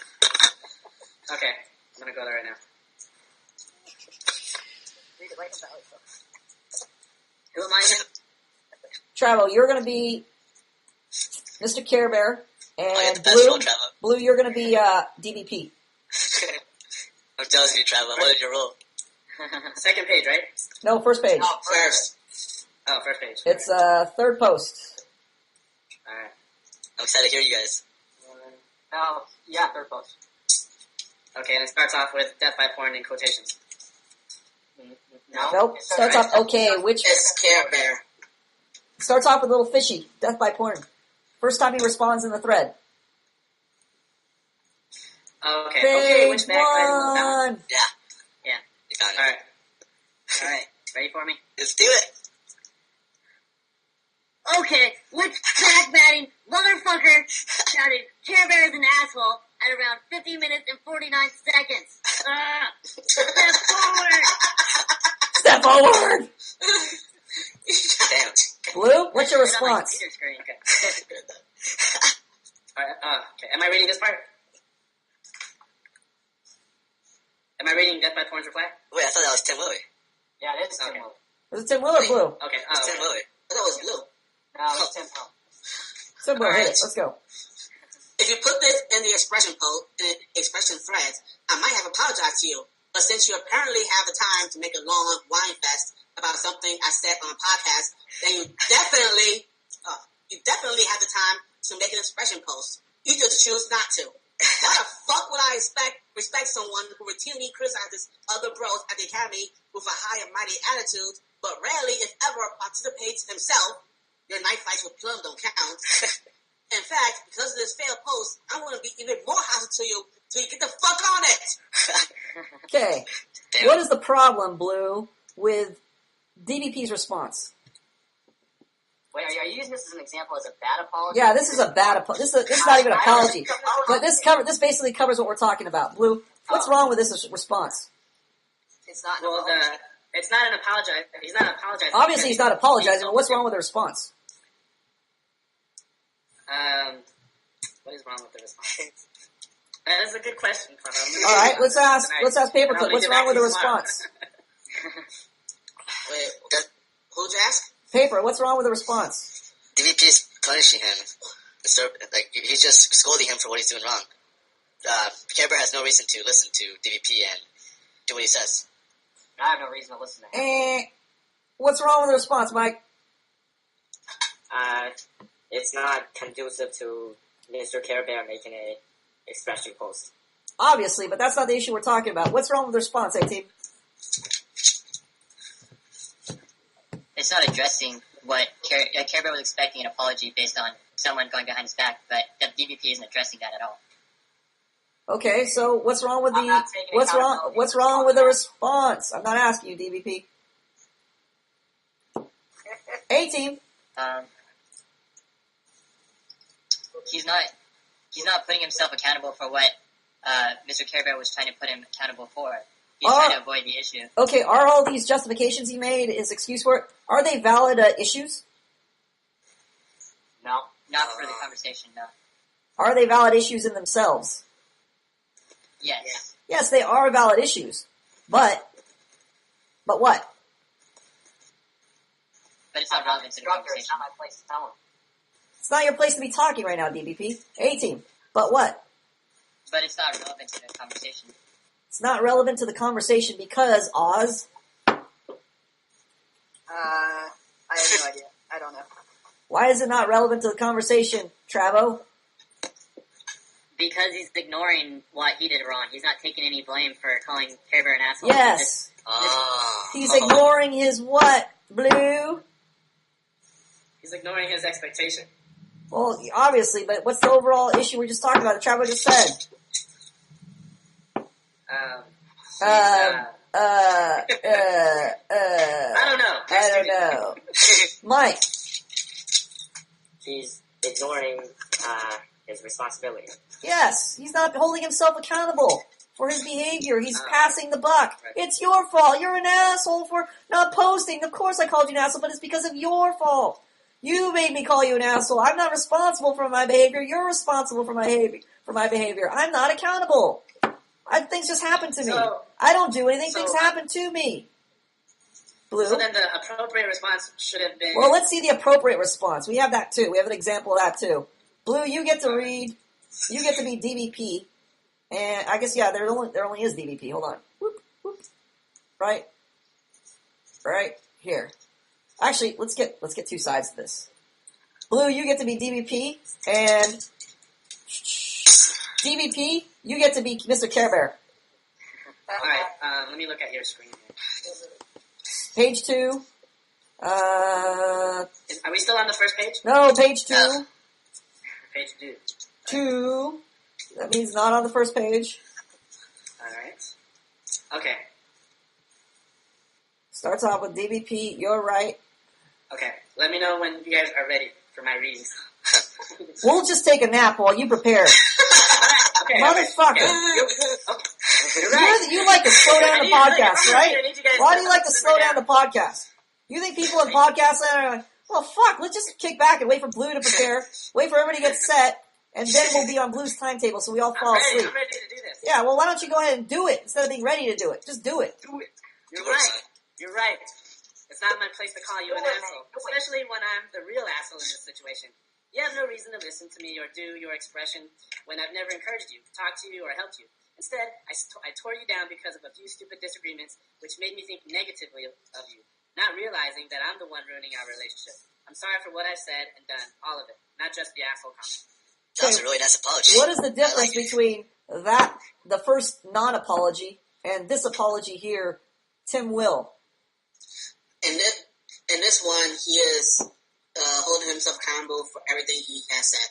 Okay, I'm going to go there right now. Read it like a Valley Girl. Who am I again? Travel, you're going to be Mr. Care Bear, and Blue, you're going to be DVP. I'm jealous of you, Travel. What is your role? Second page, right? No, first page. Oh, first. Oh, first page. It's third post. Alright. I'm excited to hear you guys. Oh, yeah, third post. Okay, and it starts off with death by porn in quotations. No. Nope. Starts off which It's Care Bear. starts off with a little fishy. Death by porn. First time he responds in the thread. Oh, okay. Page Okay, which bag do I move down? Yeah. Yeah. You found it. Alright. Alright. Ready for me? Let's do it. Okay, which backbatting motherfucker shouted Care Bear is an asshole at around 50 minutes and 49 seconds? Step forward! Step forward! Damn. Blue, what's your Put it on my response? computer screen. Okay. Alright, okay. Am I reading this part? Am I reading Death by Porn's reply? Wait, I thought that was Tim Willie. Yeah, it is Tim Okay. Will. Is it Tim Will or Blue? Okay. It's Tim Willie. I thought it was Blue. No, it's Tim Will. Tim Will, hit it. Let's go. If you put this in the expression thread, I might have apologized to you. But since you apparently have the time to make a long whine fest about something I said on a podcast, then you definitely have the time to make an expression post. You just choose not to. Why the fuck would I respect someone who routinely criticizes other bros at the academy with a high and mighty attitude, but rarely, if ever, participates himself? Your night fights with Plum don't count. In fact, because of this failed post, I'm going to be even more hostile to you till you get the fuck on it. Okay. What is the problem, Blue, with DVP's response? Wait, are you using this as an example as a bad apology? Yeah, this is a bad apology. This is not even an apology. But this basically covers what we're talking about. Blue, what's wrong with this response? It's not an Well, apology. it's not an apologize. He's not apologizing. Obviously, he's not apologizing, but what's wrong with the response? What is wrong with the response? That is a good question, Connor. All right, let's ask Paperclip. What's wrong with the response? Wait, who'd you ask? Paper, what's wrong with the response? DVP's punishing him. He's just scolding him for what he's doing wrong. Care Bear has no reason to listen to DVP, and do what he says. I have no reason to listen to him. What's wrong with the response, Mike? It's not conducive to Mr. Care Bear making a expression post. Obviously, but that's not the issue we're talking about. What's wrong with the response, 18? It's not addressing what Care Bear was expecting, an apology based on someone going behind his back, but the DBP isn't addressing that at all. Okay, so what's wrong with I'm not taking accountability what's for wrong the with the podcast. response? I'm not asking you, DBP. 18. He's not putting himself accountable for what Mr. Care Bear was trying to put him accountable for. He's trying to avoid the issue. Okay, are all these justifications he made, his excuse for it, are they valid issues? No. Not for the conversation, no. Are they valid issues in themselves? Yes. Yes, they are valid issues. But what? But it's not relevant to the Instructor, it's conversation. not my place to tell him. It's not your place to be talking right now, DBP. 18. But what? But it's not relevant to the conversation. It's not relevant to the conversation because, Oz, I have no idea. I don't know. why is it not relevant to the conversation, Travo? Because he's ignoring what he did wrong. He's not taking any blame for calling Care Bear an asshole. Yes. He's ignoring his what, Blue? He's ignoring his expectation. Well, obviously, but what's the overall issue we're just talking about? The Travo just said. I don't know. I don't know. Mike. He's ignoring his responsibility. Yes, he's not holding himself accountable for his behavior. He's passing the buck. It's your fault. You're an asshole for not posting. Of course I called you an asshole, but it's because of your fault. You made me call you an asshole. I'm not responsible for my behavior. You're responsible for my behavior. I'm not accountable. Things just happen to me. I don't do anything. Things happen to me. Blue. So then the appropriate response should have been... Well, let's see the appropriate response. We have that too. We have an example of that too. Blue, you get to read. You get to be DBP. And I guess, yeah, there only is DBP. Hold on. Whoop, whoop. Right here. Actually, let's get two sides to this. Blue, you get to be DBP, and DBP, you get to be Mr. Care Bear. Alright, let me look at your screen here. Page 2. Are we still on the first page? No, page 2. Page 2. 2. That means not on the first page. Alright. Okay. Starts off with DBP, you're right. Okay. Let me know when you guys are ready for my readings. We'll just take a nap while you prepare. Okay, Motherfucker. You're right. You like to slow down the podcast, right? I need you guys Why to do you like to simmer slow down the podcast? You think people in podcasts are like, well, fuck, let's just kick back and wait for Blue to prepare, wait for everybody to get set, and then we'll be on Blue's timetable so we all fall asleep. I'm ready to do this. Yeah, well, why don't you go ahead and do it instead of being ready to do it? Just do it. You're right. You're right. It's not my place to call you an asshole, especially when I'm the real asshole in this situation. You have no reason to listen to me or do your expression when I've never encouraged you, talked to you, or helped you. Instead, I tore you down because of a few stupid disagreements, which made me think negatively of you, not realizing that I'm the one ruining our relationship. I'm sorry for what I said and done, all of it, not just the asshole comment. That was a really nice apology. What is the difference between that, the first non-apology, and this apology here, Tim Will? In this one, he is holding himself accountable for everything he has said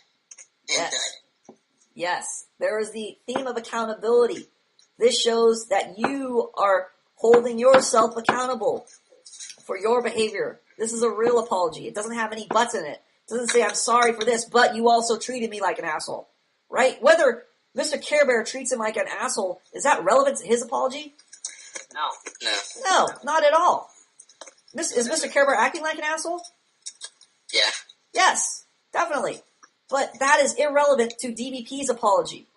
and done. Yes, there is the theme of accountability. This shows that you are holding yourself accountable for your behavior. This is a real apology. It doesn't have any buts in it. It doesn't say, I'm sorry for this, but you also treated me like an asshole. Right? Whether Mr. Care Bear treats him like an asshole, is that relevant to his apology? No. No, not at all. Is Mr. Care Bear acting like an asshole? Yeah. Yes, definitely. But that is irrelevant to DBP's apology.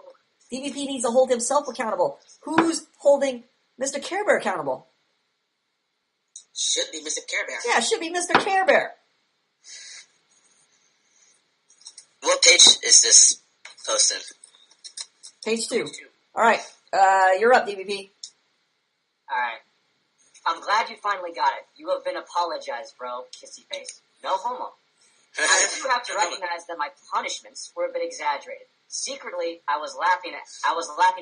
DBP needs to hold himself accountable. Who's holding Mr. Care Bear accountable? Should be Mr. Care Bear. Yeah, it should be Mr. Care Bear. What page is this posted? Page 2. Alright, you're up, DBP. Alright. I'm glad you finally got it. You have been apologized, bro. Kissy face. No homo. I do have to recognize that my punishments were a bit exaggerated. Secretly, I was laughing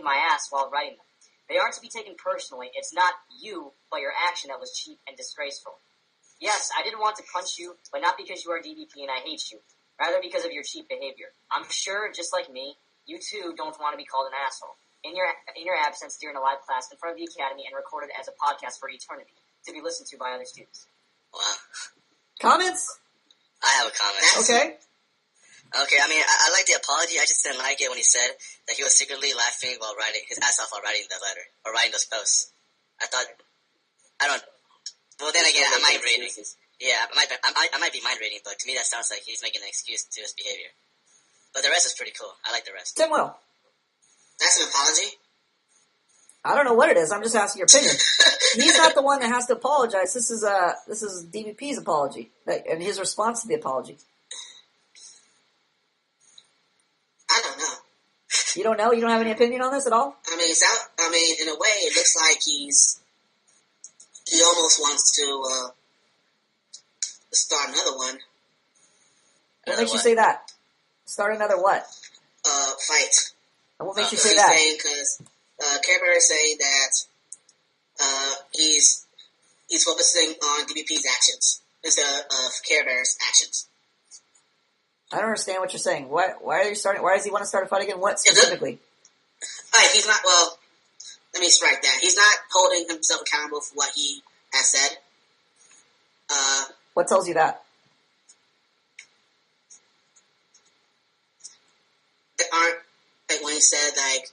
my ass while writing them. They aren't to be taken personally. It's not you, but your action that was cheap and disgraceful. Yes, I didn't want to punch you, but not because you are DVP and I hate you. Rather because of your cheap behavior. I'm sure, just like me, you too don't want to be called an asshole. In your absence during a live class in front of the academy and recorded as a podcast for eternity to be listened to by other students. Wow. Comments? I have a comment. Okay. Okay, I mean, I like the apology. I just didn't like it when he said that he was secretly laughing while writing his ass off while writing the letter or writing those posts. I thought, I don't. Well, then again, I might reading. Yeah, I might be mind reading, but to me that sounds like he's making an excuse to his behavior. But the rest is pretty cool. I like the rest. Tim Will. That's an apology? I don't know what it is. I'm just asking your opinion. He's not the one that has to apologize. This is DVP's apology and his response to the apology. I don't know. You don't know? You don't have any opinion on this at all? I mean, in a way, it looks like he almost wants to start another one. What makes you say that? Start another what? Fight. And what makes you say that? Because Care Bear is saying that he's focusing on DVP's actions instead of Care Bear's actions. I don't understand what you're saying. Why are you starting? Why does he want to start a fight again? What specifically? He's not. Well, let me strike that. He's not holding himself accountable for what he has said. What tells you that? There aren't, like when he said, like,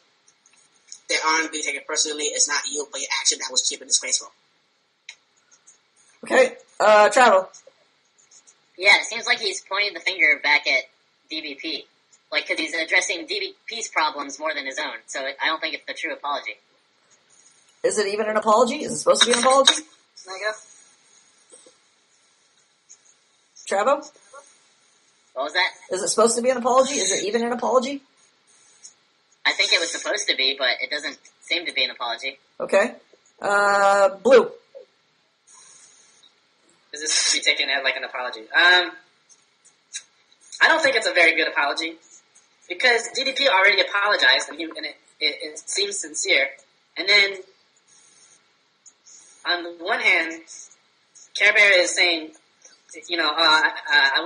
they aren't being taken personally. It's not you, but your action that was cheap and disgraceful. Okay, Travel. Yeah, it seems like he's pointing the finger back at DVP. Like, because he's addressing DVP's problems more than his own. So I don't think it's the true apology. Is it even an apology? Is it supposed to be an apology? There you go. Travo? What was that? Is it supposed to be an apology? Is it even an apology? I think it was supposed to be, but it doesn't seem to be an apology. Okay. Blue. Is this to be taken as like an apology? I don't think it's a very good apology because DDP already apologized and it seems sincere. And then on the one hand, Care Bear is saying, you know, I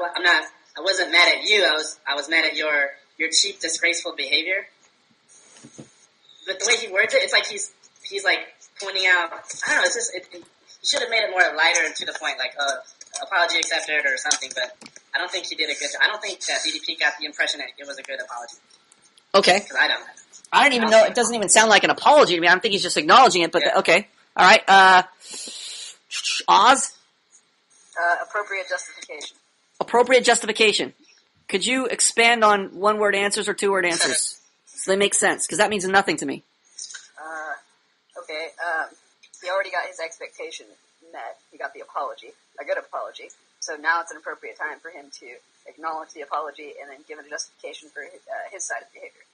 wasn't mad at you. I was mad at your cheap, disgraceful behavior. But the way he words it, it's like he's like pointing out. I don't know. It's just he should have made it more lighter and to the point, like apology accepted or something. But I don't think he did a good job. I don't think that DDP got the impression that it was a good apology. Okay. Because I don't. I don't even know. It doesn't even sound like an apology to me. I don't think he's just acknowledging it. But Yeah. Okay. All right. Oz. Appropriate justification. Appropriate justification. Could you expand on one-word answers or two-word answers so they make sense? Because that means nothing to me. Okay, he already got his expectation met. He got the apology, a good apology. So now it's an appropriate time for him to acknowledge the apology and then give it a justification for his side of the behavior.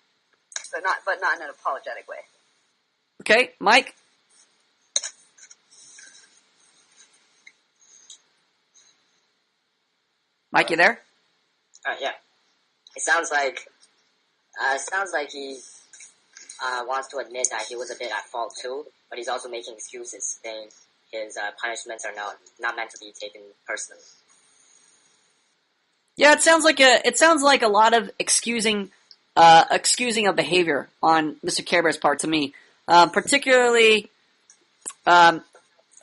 But not in an apologetic way. Okay, Mike. Mike, you there? Yeah. It sounds like he wants to admit that he was a bit at fault too, but he's also making excuses, saying his punishments are not meant to be taken personally. Yeah, it sounds like a lot of excusing of behavior on Mr. Care Bear's part to me. Particularly, the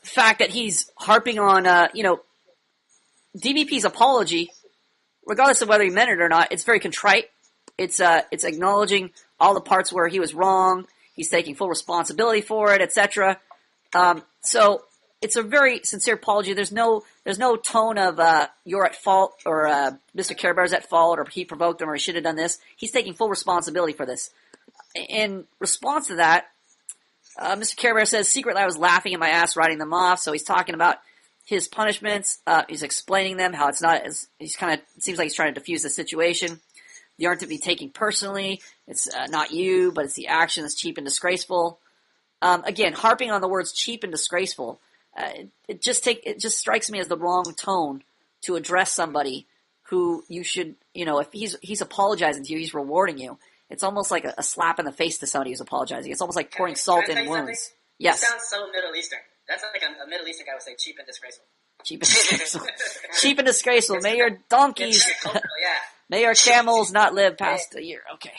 fact that he's harping on, DVP's apology, regardless of whether he meant it or not, it's very contrite. It's acknowledging all the parts where he was wrong. He's taking full responsibility for it, etc. So it's a very sincere apology. There's no tone of you're at fault or Mr. Care Bear's at fault or he provoked him or he should have done this. He's taking full responsibility for this. In response to that, Mr. Care Bear says, secretly I was laughing at my ass writing them off. So he's talking about his punishments. He's explaining them, how it's not as, it seems like he's trying to diffuse the situation. You aren't to be taking personally. It's not you, but it's the action that's cheap and disgraceful. Again, harping on the words cheap and disgraceful, it just strikes me as the wrong tone to address somebody who you should, if he's apologizing to you, he's rewarding you. It's almost like a slap in the face to somebody who's apologizing. It's almost like pouring salt in wounds. Something? Yes. It sounds so Middle Eastern. That's like a Middle Eastern guy would say cheap and disgraceful. Cheap and disgraceful. Cheap and disgraceful. May your donkeys, may your camels not live past a year. Okay.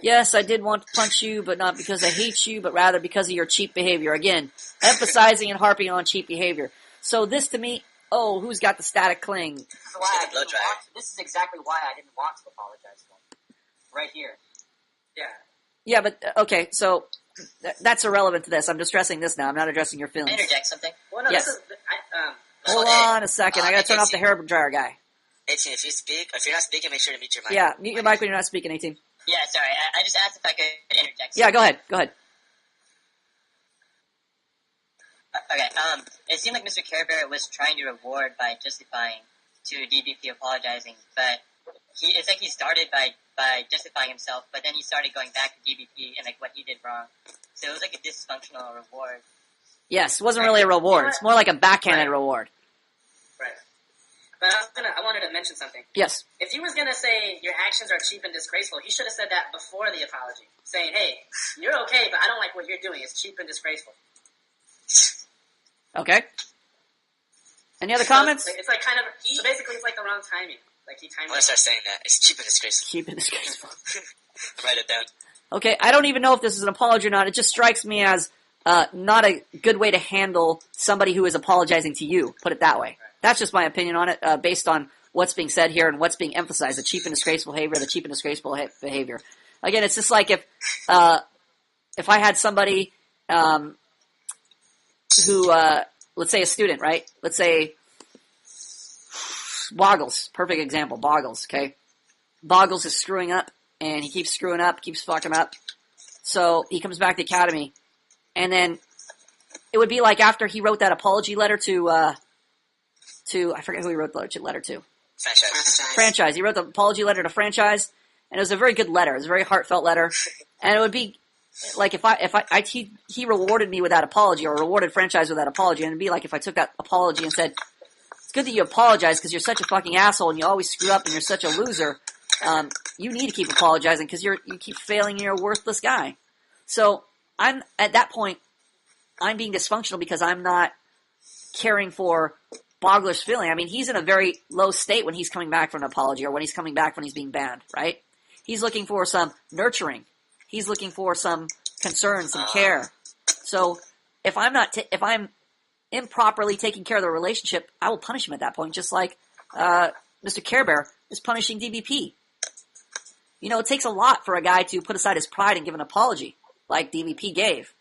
Yes, I did want to punch you, but not because I hate you, but rather because of your cheap behavior. Again, emphasizing and harping on cheap behavior. So this to me, who's got the static cling? This is exactly why I didn't want to apologize to him. Right here. Yeah. Yeah, but, okay, so that's irrelevant to this. I'm addressing this now. I'm not addressing your feelings. Can I interject something? Well, no, yes. Hold on a second. I gotta turn off the hair dryer guy. 18, if you're not speaking, make sure to mute your mic. Yeah, mute your mic when you're not speaking, 18. Yeah, sorry. I just asked if I could interject. Yeah, go ahead. Go ahead. Okay. It seemed like Mr. Care Bear was trying to reward by justifying to DBP apologizing, but it's like he started by justifying himself, but then he started going back to DBP and like what he did wrong. So it was like a dysfunctional reward. Yes, it wasn't really a reward. It's more like a backhanded reward. Right. But I wanted to mention something. Yes. If he was going to say your actions are cheap and disgraceful, he should have said that before the apology. Saying, hey, you're okay, but I don't like what you're doing. It's cheap and disgraceful. Okay. Any other comments? It's like kind of, so basically it's like the wrong timing. Like he timed I'm going to start saying that. It's cheap and disgraceful. Cheap and disgraceful. Write it down. Okay, I don't even know if this is an apology or not. It just strikes me as not a good way to handle somebody who is apologizing to you. Put it that way. That's just my opinion on it, based on what's being said here and what's being emphasized. The cheap and disgraceful behavior, the cheap and disgraceful behavior. Again, it's just like if I had somebody who, let's say a student, right? Let's say Boggles, perfect example, Boggles, okay? Boggles is screwing up, and he keeps screwing up, keeps fucking up. So he comes back to the academy, and then it would be like after he wrote that apology letter to I forget who he wrote the letter to. Franchise. He wrote the apology letter to Franchise, and it was a very good letter. It was a very heartfelt letter, and it would be like if he rewarded me with that apology, or rewarded Franchise with that apology, and it'd be like if I took that apology and said, "It's good that you apologize because you're such a fucking asshole and you always screw up and you're such a loser. You need to keep apologizing because you keep failing and you're a worthless guy." So I'm at that point, I'm being dysfunctional because I'm not caring for Bogler's feeling. I mean, he's in a very low state when he's coming back from an apology or when he's coming back when he's being banned, right? He's looking for some nurturing. He's looking for some concern, some care. So if I'm improperly taking care of the relationship, I will punish him at that point, just like Mr. Care Bear is punishing DBP. You know, it takes a lot for a guy to put aside his pride and give an apology, like DBP gave.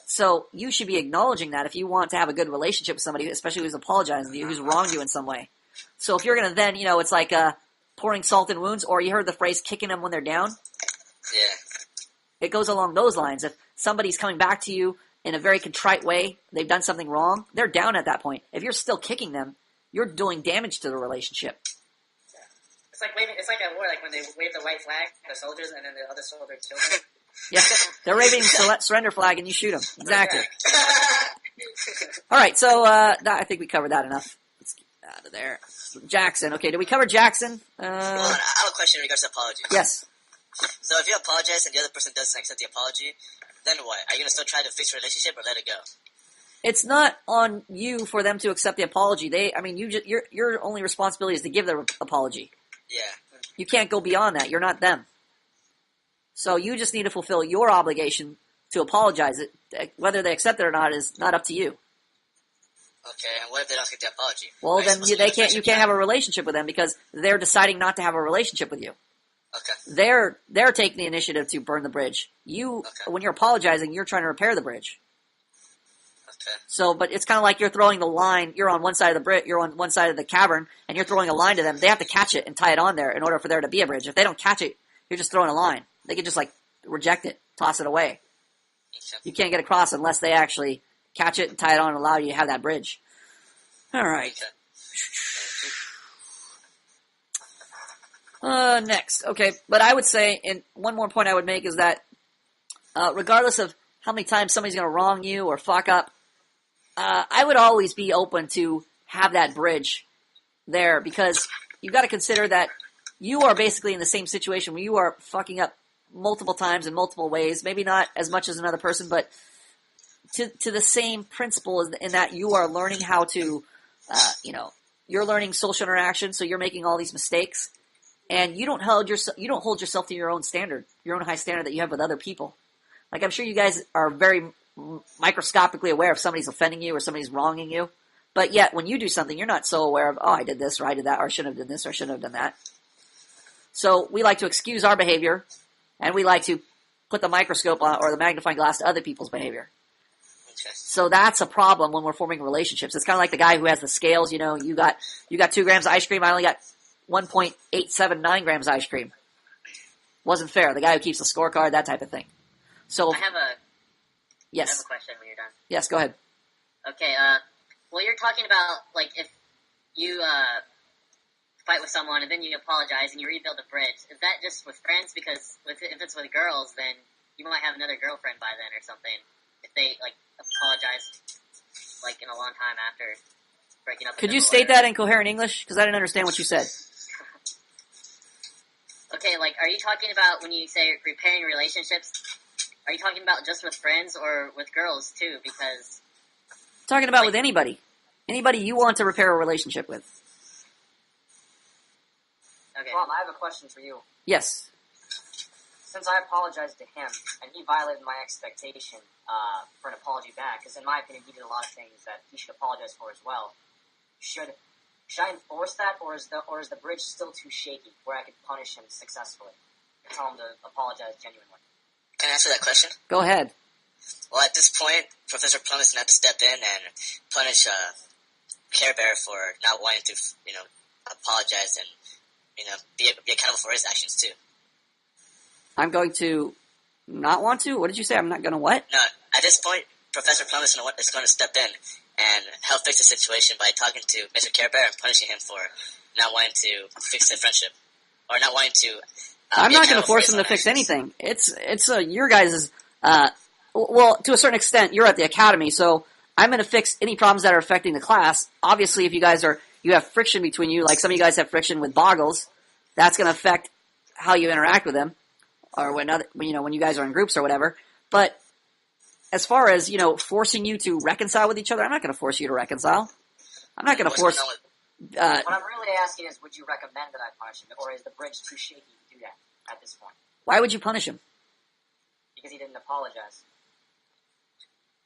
So you should be acknowledging that if you want to have a good relationship with somebody, especially who's apologizing to you, who's wronged you in some way. So if you're going to then, it's like pouring salt in wounds, or you heard the phrase kicking them when they're down? Yeah. It goes along those lines. If somebody's coming back to you in a very contrite way, they've done something wrong, they're down at that point. If you're still kicking them, you're doing damage to the relationship. It's like a war, like when they wave the white flag, the soldiers, and then the other soldiers kill them. Yeah, they're waving the surrender flag and you shoot them. Exactly. All right, so I think we covered that enough. Let's get out of there. Jackson. Okay, did we cover Jackson? Hold on, I have a question in regards to apology. Yes. So if you apologize and the other person doesn't accept the apology, then what? Are you going to still try to fix your relationship or let it go? It's not on you for them to accept the apology. Your only responsibility is to give the apology. Yeah. You can't go beyond that. You're not them. So you just need to fulfill your obligation to apologize. Whether they accept it or not is not up to you. Okay, and what if they don't accept the apology? Well, then you can't have a relationship with them because they're deciding not to have a relationship with you. Okay. They're taking the initiative to burn the bridge. When you're apologizing, you're trying to repair the bridge. Okay. So, but it's kind of like you're throwing the line. You're on one side of the bridge. You're on one side of the cavern, and you're throwing a line to them. They have to catch it and tie it on there in order for there to be a bridge. If they don't catch it, you're just throwing a line. They can just reject it, toss it away. Okay. You can't get across unless they actually catch it and tie it on and allow you to have that bridge. All right. Okay. Next. Okay, but I would say, and one more point I would make is that regardless of how many times somebody's going to wrong you or fuck up, I would always be open to have that bridge there, because you've got to consider that you are basically in the same situation where you are fucking up multiple times in multiple ways, maybe not as much as another person, but to the same principle in that you are learning how to, you're learning social interaction, so you're making all these mistakes, and you don't hold yourself to your own standard, your own high standard that you have with other people. Like, I'm sure you guys are very microscopically aware if somebody's offending you or somebody's wronging you, but yet when you do something, you're not so aware of, oh, I did this, or I did that, or I shouldn't have done this, or I shouldn't have done that. So we like to excuse our behavior, and we like to put the microscope on, or the magnifying glass to other people's behavior. So that's a problem when we're forming relationships. It's kind of like the guy who has the scales. You got 2 grams of ice cream. I only got 1.879 grams of ice cream. Wasn't fair. The guy who keeps the scorecard, that type of thing. So I have a yes. question when you're done. Yes, go ahead. Okay. Well, you're talking about like if you fight with someone and then you apologize and you rebuild the bridge. Is that just with friends? Because if it's with girls, then you might have another girlfriend by then or something. If they like apologize like in a long time after breaking up. Could you state that in coherent English? Because I didn't understand what you said. Okay, like, are you talking about when you say repairing relationships? Are you talking about just with friends or with girls too? Because talking about with anybody you want to repair a relationship with. Okay. Mom, I have a question for you. Yes. Since I apologized to him, and he violated my expectation for an apology back, because in my opinion, he did a lot of things that he should apologize for as well. Should I enforce that, or is the bridge still too shaky where I could punish him successfully and tell him to apologize genuinely? Can I answer that question? Go ahead. Well, at this point, Professor Plum is going to have to step in and punish Care Bear for not wanting to, apologize and, be accountable for his actions too. I'm going to not want to? What did you say? I'm not going to what? No, at this point, Professor Plum is going to step in and help fix the situation by talking to Mr. Care Bear and punishing him for not wanting to fix the friendship. Or not wanting to... I'm not going to force him to fix anything. It's your guys' well, to a certain extent, you're at the academy, so I'm going to fix any problems that are affecting the class. Obviously, if you have friction between you, like some of you guys have friction with Boggles, that's going to affect how you interact with them, or when you guys are in groups or whatever. But as far as, forcing you to reconcile with each other, I'm not going to force you to reconcile. I'm not going to force... what I'm really asking is, would you recommend that I punish him, or is the bridge too shaky to do that at this point? Why would you punish him? Because he didn't apologize.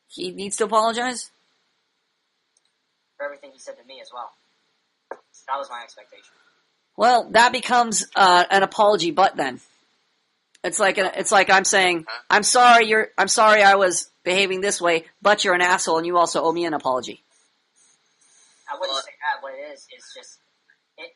He needs to apologize? For everything he said to me as well. That was my expectation. Well, that becomes an apology, but then it's like I'm saying, I'm sorry I was behaving this way, but you're an asshole, and you also owe me an apology. I wouldn't say that. What it is just it.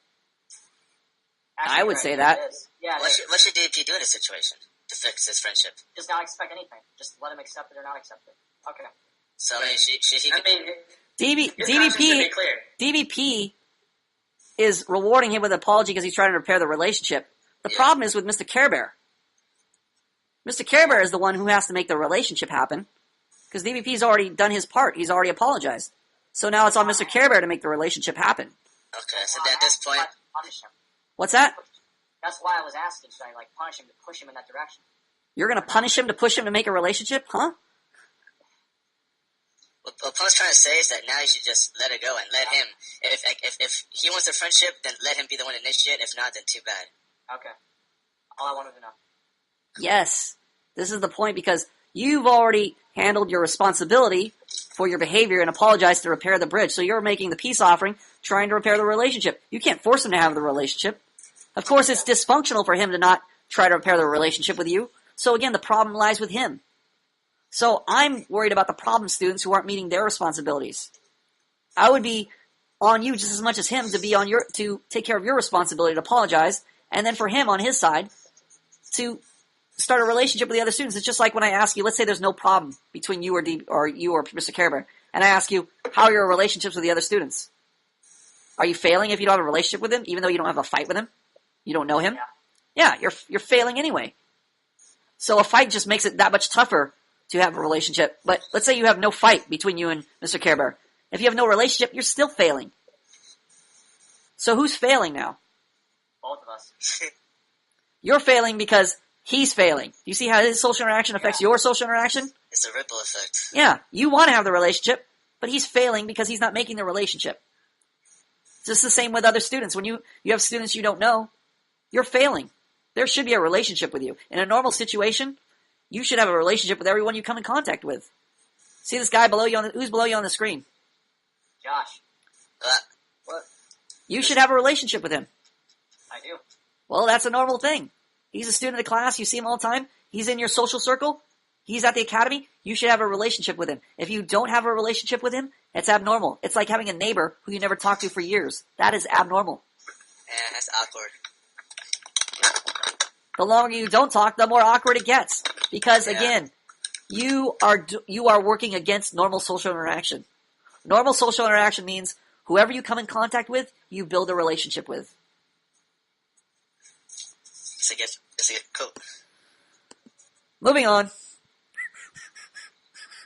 I would say that. Yeah. What should DP do in this situation to fix his friendship? Just not expect anything. Just let him accept it or not accept it. Okay. So should he? DBP is rewarding him with an apology because he's trying to repair the relationship. The problem is with Mr. Care Bear. Mr. Care Bear is the one who has to make the relationship happen because DBP's already done his part. He's already apologized. So now it's on Mr. Care Bear to make the relationship happen. Okay, so at this point... Punish him. What's that? That's why I was asking, should I punish him to push him in that direction? You're going to punish him to push him to make a relationship? Huh? What Plum's trying to say is that now you should just let it go and let him... If he wants a friendship, then let him be the one to initiate. If not, then too bad. Okay. All I wanted to know. Yes. This is the point because you've already handled your responsibility for your behavior and apologized to repair the bridge. So you're making the peace offering, trying to repair the relationship. You can't force him to have the relationship. Of course, it's dysfunctional for him to not try to repair the relationship with you. So again, the problem lies with him. So I'm worried about the problem students who aren't meeting their responsibilities. I would be on you just as much as him to take care of your responsibility to apologize, and then for him on his side to start a relationship with the other students. It's just like when I ask you, let's say there's no problem between you or Mr. Care Bear, and I ask you, how are your relationships with the other students? Are you failing if you don't have a relationship with him, even though you don't have a fight with him? You don't know him? Yeah, you're failing anyway. So a fight just makes it that much tougher to have a relationship. But let's say you have no fight between you and Mr. Care Bear. If you have no relationship, you're still failing. So who's failing now? Both of us. You're failing because he's failing. You see how his social interaction affects your social interaction? It's a ripple effect. Yeah, you want to have the relationship, but he's failing because he's not making the relationship. It's just the same with other students. When you have students you don't know, you're failing. There should be a relationship with you. In a normal situation, you should have a relationship with everyone you come in contact with. See this guy below you who's below you on the screen? Josh. What? You should have a relationship with him. I do. Well, that's a normal thing. He's a student of the class. You see him all the time. He's in your social circle. He's at the academy. You should have a relationship with him. If you don't have a relationship with him, it's abnormal. It's like having a neighbor who you never talked to for years. That is abnormal. Yeah, that's awkward. The longer you don't talk, the more awkward it gets. Because again, you are working against normal social interaction. Normal social interaction means whoever you come in contact with, you build a relationship with. It's a good cool. Moving on.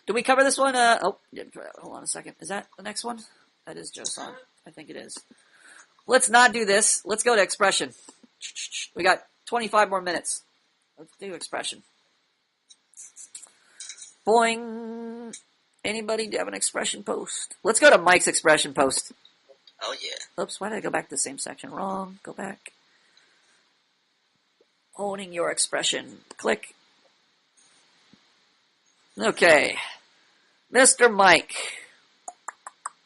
Did we cover this one? Hold on a second. Is that the next one? That is Joseon. I think it is. Let's not do this. Let's go to expression. We got 25 more minutes. Let's do expression. Boing. Anybody have an expression post? Let's go to Mike's expression post. Oh, yeah. Oops, why did I go back to the same section? Wrong. Go back. Owning your expression. Click. Okay. Mr. Mike.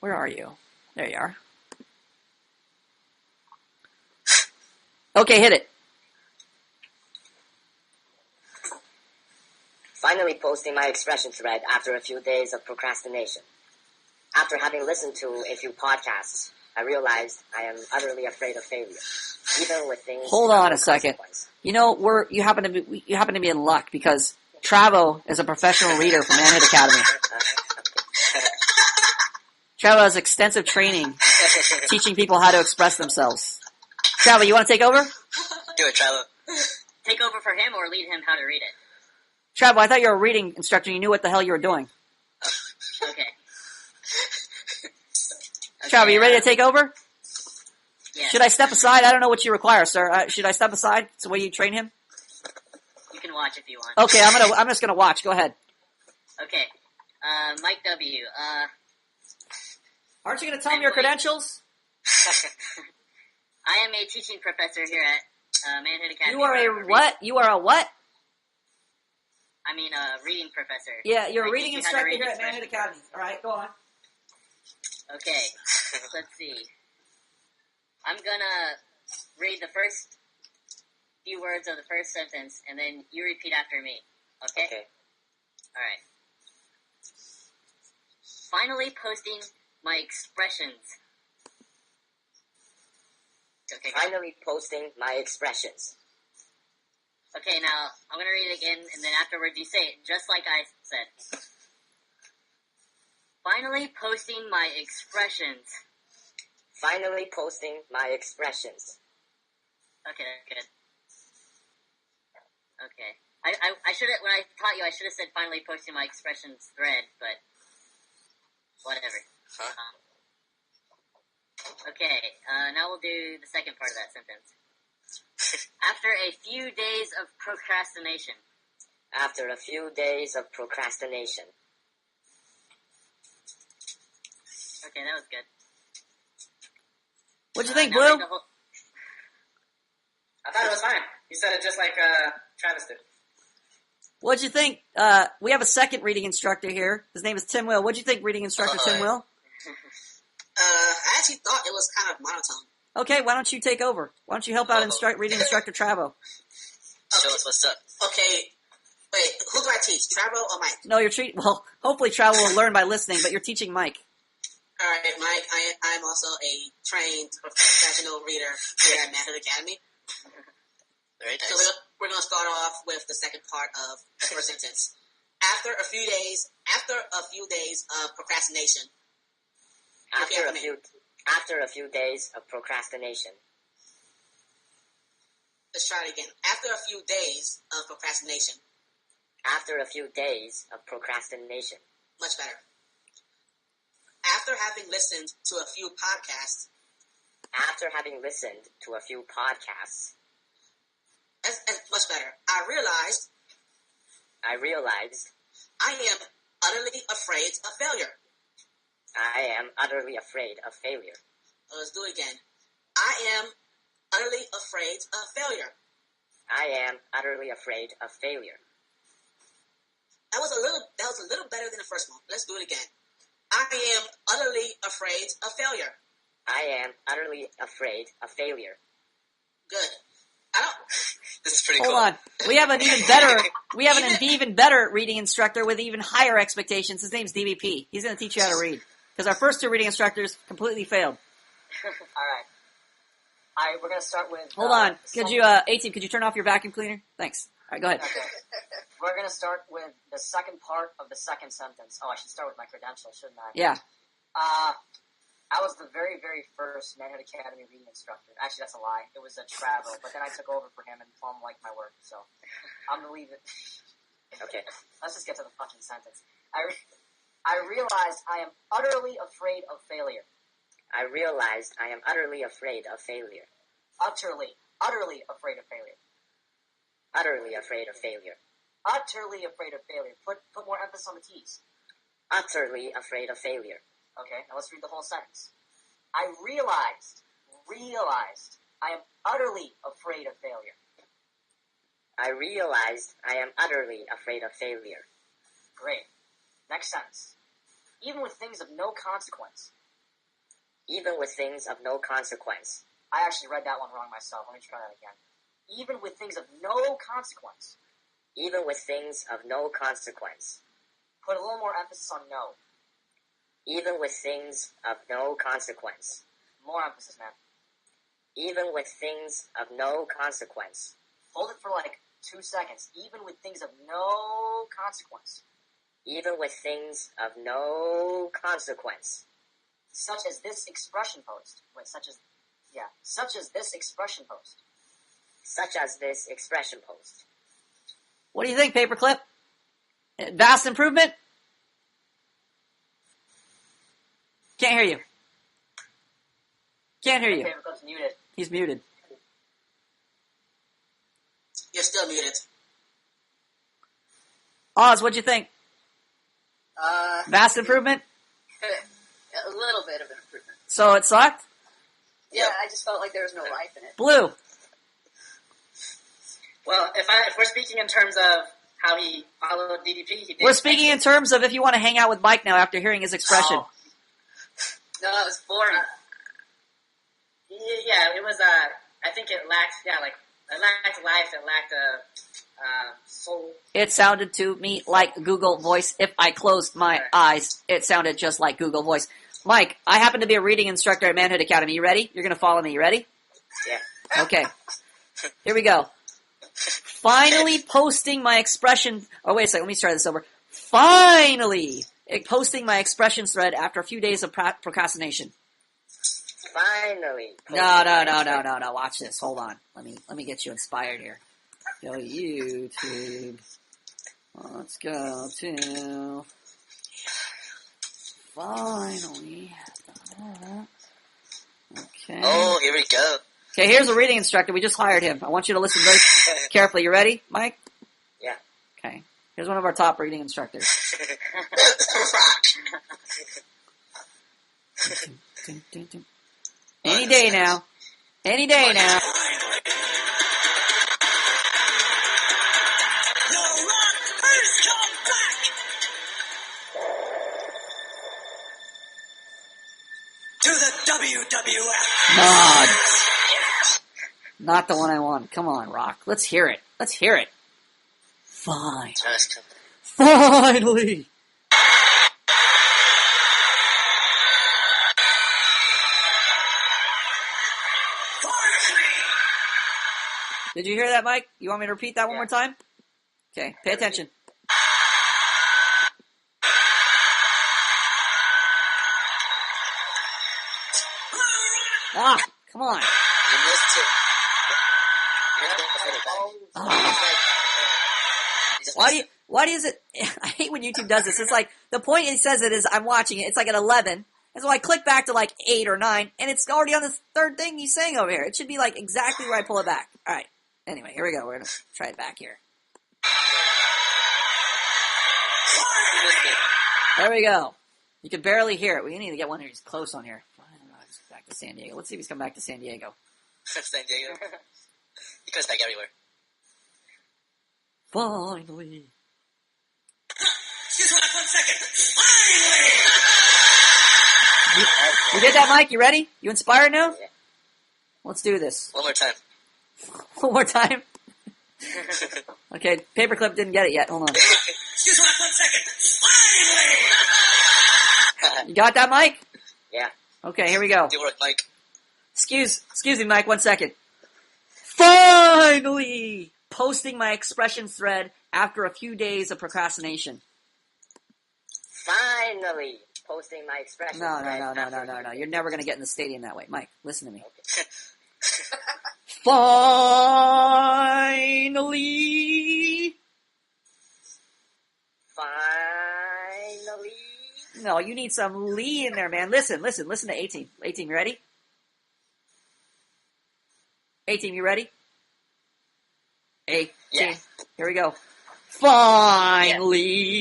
Where are you? There you are. Okay, hit it. Finally posting my expression thread after a few days of procrastination. After having listened to a few podcasts, I realized I am utterly afraid of failure, even with things. Hold on a second. You know, you happen to be in luck because Travo is a professional reader from Manhood Academy. Travo has extensive training teaching people how to express themselves. Travo, you want to take over? Do it, Travo. Take over for him or lead him how to read it. Travo, I thought you were a reading instructor. You knew what the hell you were doing. Okay. Travo, you ready to take over? Yeah. Should I step aside? I don't know what you require, sir. Should I step aside? It's the way you train him? You can watch if you want. Okay, I'm just gonna watch. Go ahead. Okay. Mike W. Aren't you gonna tell me your credentials? I am a teaching professor here at Manhood Academy. You are a what? You are a what? I mean, a reading professor. Yeah, you're a I reading teach you how to instructor read here at expressions. Manhood Academy. All right, go on. Okay, let's see. I'm gonna read the first few words of the first sentence, and then you repeat after me. Okay? Okay. Alright. Finally posting my expressions. Okay, go. Finally posting my expressions. Okay, now, I'm gonna read it again, and then afterwards you say it, just like I said. Finally posting my expressions. Finally posting my expressions. Okay, that's good. Okay. I should have, when I taught you, I should have said finally posting my expressions thread, but whatever. Huh? Okay, now we'll do the second part of that sentence. After a few days of procrastination. After a few days of procrastination. Okay, that was good. What'd you think, Now Blue? read the whole- I thought it was fine. You said it just like Travis did. What'd you think? We have a second reading instructor here. His name is Tim Will. What'd you think, reading instructor Tim Will? I actually thought it was kind of monotone. Okay, why don't you take over? Why don't you help out reading instructor Travo? Show us what's up. Okay, wait, who do I teach, Travo or Mike? No, well, hopefully Travo will learn by listening, but you're teaching Mike. All right, Mike, I'm also a trained professional reader here at Manhood Academy. Very So nice. we're going to start off with the second part of the first sentence. After a few days of procrastination. After a few days of procrastination. Let's try it again. After a few days of procrastination. After a few days of procrastination. Much better. After having listened to a few podcasts. After having listened to a few podcasts. Much better. I realized I am utterly afraid of failure. I am utterly afraid of failure. Let's do it again. I am utterly afraid of failure. I am utterly afraid of failure. That was a little better than the first one. Let's do it again. I am utterly afraid of failure. I am utterly afraid of failure. Good. This is pretty Hold cool. on. We have an even better reading instructor with even higher expectations. His name's DVP. He's going to teach you how to read. Because our first two reading instructors completely failed. All right, we're going to start with... Hold on. Could you, A-Team, could you turn off your vacuum cleaner? Thanks. All right, go ahead. Okay. We're going to start with the second part of the second sentence. Oh, I should start with my credentials, shouldn't I? Yeah. I was the very, very first Manhood Academy reading instructor. Actually, that's a lie. It was a travel, but then I took over for him and Plum liked my work, so I'm going to leave it. Okay. Let's just get to the fucking sentence. I realized I am utterly afraid of failure. I realized I am utterly afraid of failure. Utterly afraid of failure. Utterly afraid of failure. Utterly afraid of failure. Put more emphasis on the T's. Utterly afraid of failure. Okay, now let's read the whole sentence. I realized I am utterly afraid of failure. I realized I am utterly afraid of failure. Great. Next sentence. Even with things of no consequence. Even with things of no consequence. I actually read that one wrong myself. Let me try that again. Even with things of no consequence. Even with things of no consequence. Put a little more emphasis on no. Even with things of no consequence. More emphasis, man. Even with things of no consequence. Hold it for like 2 seconds. Even with things of no consequence. Even with things of no consequence. Such as this expression post. Such as this expression post. Such as this expression post. What do you think, Paperclip? Vast improvement? Can't hear you. Can't hear you. Paperclip's muted. He's muted. You're still muted. Oz, what'd you think? Vast improvement? A little bit of an improvement. So it sucked? Yeah, I just felt like there was no life in it. Blue. Well, if we're speaking in terms of how he followed DDP, he did. We're speaking in terms of if you want to hang out with Mike now after hearing his expression. Oh. No, it was boring. Yeah, it was. I think it lacked. Yeah, like it lacked life. It lacked soul. It sounded to me like Google Voice. If I closed my eyes, it sounded just like Google Voice. Mike, I happen to be a reading instructor at Manhood Academy. You ready? You're going to follow me. You ready? Yeah. Okay. Here we go. Finally posting my expression. Oh, wait a second. Let me start this over. Finally posting my expressions thread after a few days of procrastination. Finally. No. Watch this. Hold on. Let me get you inspired here. Go YouTube. Let's go to finally. Okay. Oh, here we go. Okay, here's a reading instructor. We just hired him. I want you to listen very carefully. You ready, Mike? Yeah. Okay. Here's one of our top reading instructors. Any day now. Any day now. To the WWF. God. Not the one I want. Come on, Rock. Let's hear it. Let's hear it. Fine. Finally. Did you hear that, Mike? You want me to repeat that one more time? Okay, pay attention. Ah, come on. You missed it. Why do you? Why is it? I hate when YouTube does this. It's like the point it says it is I'm watching it. It's like at 11. And so I click back to like 8 or 9, and it's already on the third thing he's saying over here. It should be like exactly where I pull it back. All right. Anyway, here we go. We're gonna try it back here. There we go. You can barely hear it. We need to get one here. He's close on here. Back to San Diego. Let's see if he's come back to San Diego. San Diego. He goes back everywhere. Finally. Excuse me 1 second. Finally! You get that, Mike? You ready? You inspired now? Yeah. Let's do this. One more time. One more time. Okay, Paperclip didn't get it yet. Hold on. Excuse me 1 second. Finally! You got that, Mike? Yeah. Okay, here we go. Good work, Mike. Excuse me, Mike, 1 second. Finally! Posting my expressions thread after a few days of procrastination. Finally posting my expression. No. You're never going to get in the stadium that way. Mike, listen to me. Finally! Finally. No, you need some Lee in there, man. Listen to 18. 18, you ready? 18, you ready? 18. Yeah. Here we go. Finally!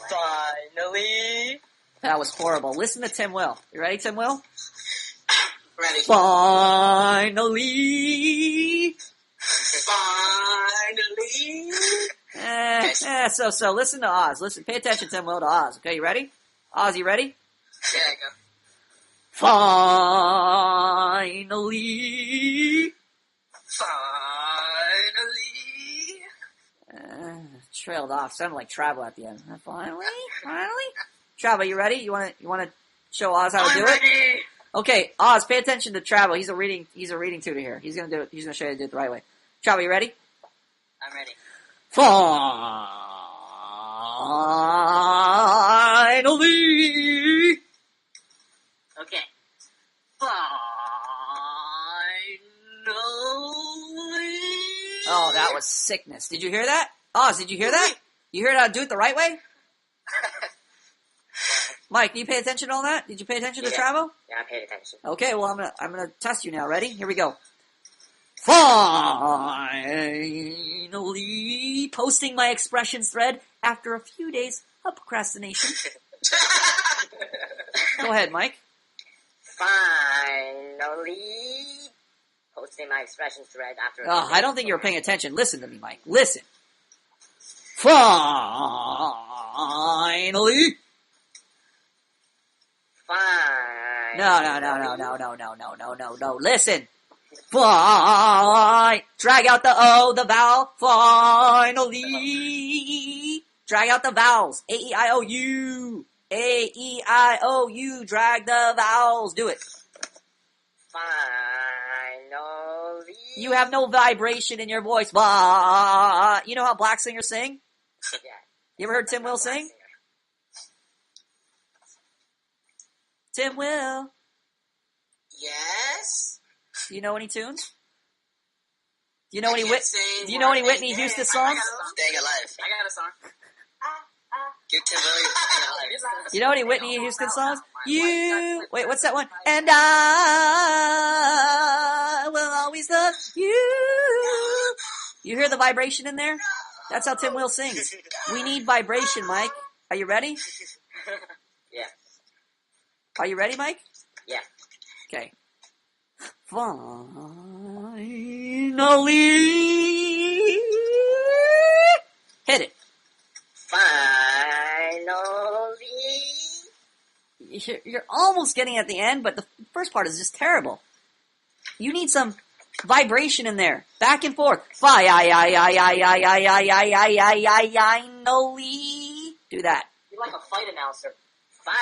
Finally. That was horrible. Listen to Tim Will. You ready, Tim Will? Ready. Finally! Finally! So listen to Oz. Pay attention, Tim Will, to Oz. Okay, you ready? Oz, you ready? There you go. Finally! Finally! Trailed off. Sounded like Travel at the end. Finally? Travel, you ready? You wanna show Oz how to do it? Ready. Okay, Oz, pay attention to Travel. He's a reading tutor here. He's gonna do it. He's gonna show you how to do it the right way. Travel, you ready? I'm ready. Finally! Okay. Oh, that was sickness. Did you hear that? Oz, did you hear that? You heard how to do it the right way? Mike, do you pay attention to all that? Did you pay attention to Travel? Yeah, I paid attention. Okay, well, I'm gonna test you now. Ready? Here we go. Finally posting my expressions thread after a few days of procrastination. Go ahead, Mike. Finally posting my expression thread after. I don't think you were paying attention. Listen to me, Mike. Listen. Finally. Fine. No. Listen. Fine. Drag out the O, the vowel. Finally. Drag out the vowels. A-E-I-O-U. A-E-I-O-U. Drag the vowels. Do it. Finally. You have no vibration in your voice. You know how black singers sing? Yeah. You ever heard Tim Will sing? Tim Will. Yes? Do you know any tunes? Do you know I any can't sing Do you know any one Whitney thing. Houston I songs? got a song. Staying alive. I got a song. Give Tim Williams Staying Alive. You know any Whitney Houston songs? Wait, what's that one? And I will always love you. You hear the vibration in there? That's how Tim Will sings. We need vibration, Mike. Are you ready? Yeah. Are you ready, Mike? Yeah. Okay. Finally. Hit it. Finally. You're almost getting at the end, but the first part is just terrible. You need some vibration in there. Back and forth. Finally. Do that. You're like a fight announcer. Finally.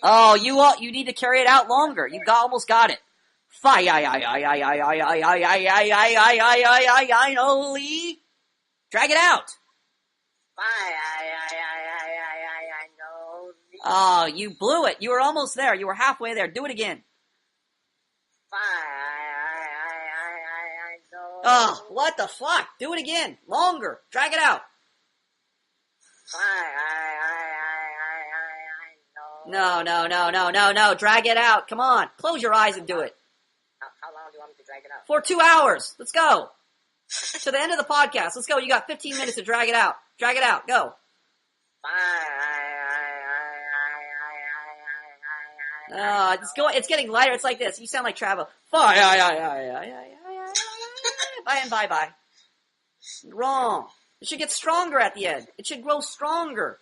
Oh, you need to carry it out longer. You almost got it. Finally. Drag it out. Oh, you blew it. You were almost there. You were halfway there. Do it again. Oh, what the fuck? Do it again. Longer. Drag it out. No. Drag it out. Come on. Close your eyes and do it. How long do you want me to drag it out? For 2 hours. Let's go. To the end of the podcast. Let's go. You got 15 minutes to drag it out. Drag it out. Go. It's getting lighter. It's like this. You sound like Travel. Bye and bye. Wrong. It should get stronger at the end. It should grow stronger.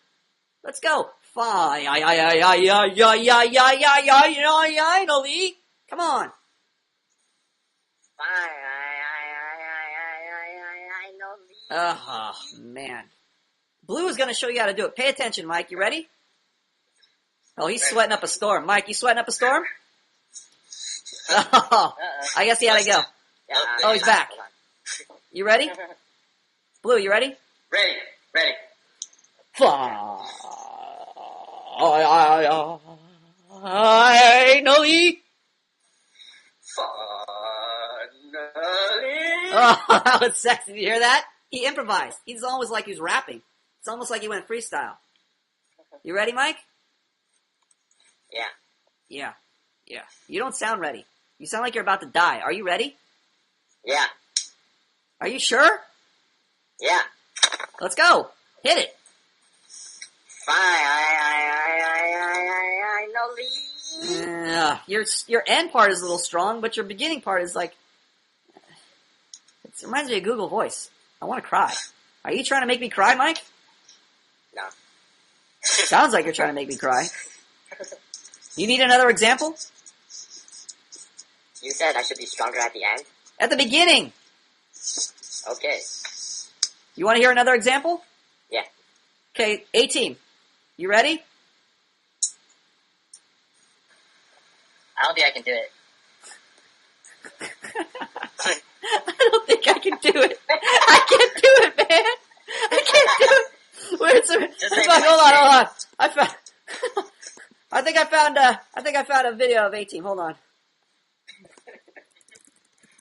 Let's go. Finally. Come on. Oh, man. Blue is going to show you how to do it. Pay attention, Mike. You ready? Oh, he's sweating up a storm. Mike, you sweating up a storm? Oh, I guess he had to go. Oh, he's back. You ready? Blue, you ready? Ready. Finally. Oh, that was sexy. Did you hear that? He improvised. He's almost like he was rapping. It's almost like he went freestyle. You ready, Mike? Yeah. Yeah. You don't sound ready. You sound like you're about to die. Are you ready? Yeah. Are you sure? Yeah. Let's go. Hit it. Your end part is a little strong, but your beginning part is like, it reminds me of Google Voice. I want to cry. Are you trying to make me cry, Mike? No. Sounds like you're trying to make me cry. You need another example? You said I should be stronger at the end? At the beginning. Okay. You want to hear another example? Yeah. Okay, A-Team. You ready? I don't think I can do it. I don't think I can do it. I can't do it, man. I can't do it. Where's the? Hold on. I think I found a video of A-Team. Hold on.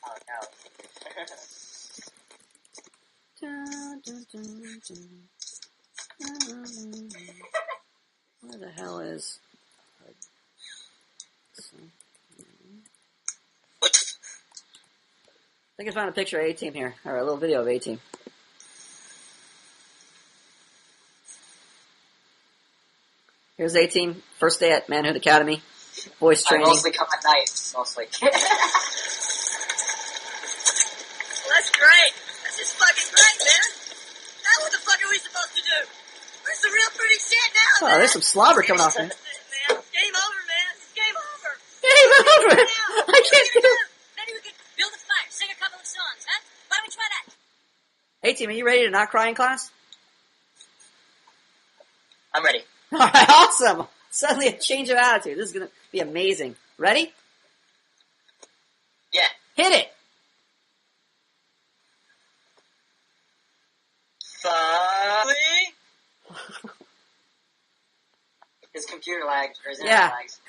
Oh no. Where the hell is? I think I found a picture of A-Team here, or a little video of A-Team. Here's A-Team, first day at Manhood Academy, voice training. I mostly come at night, mostly. Well, that's great. That's just fucking great, man. Now what the fuck are we supposed to do? Where's the real pretty shit now, Oh, man? there's some slobber coming off there. Man, game over, man. It's game over. Game over! I can't do it. Maybe we could build a fire, sing a couple of songs, huh? Why don't we try that? A-Team, are you ready to not cry in class? I'm ready. All right, awesome. Suddenly a change of attitude. This is going to be amazing. Ready? Yeah. Hit it. Finally. His computer lagged, or his Yeah. internet lags.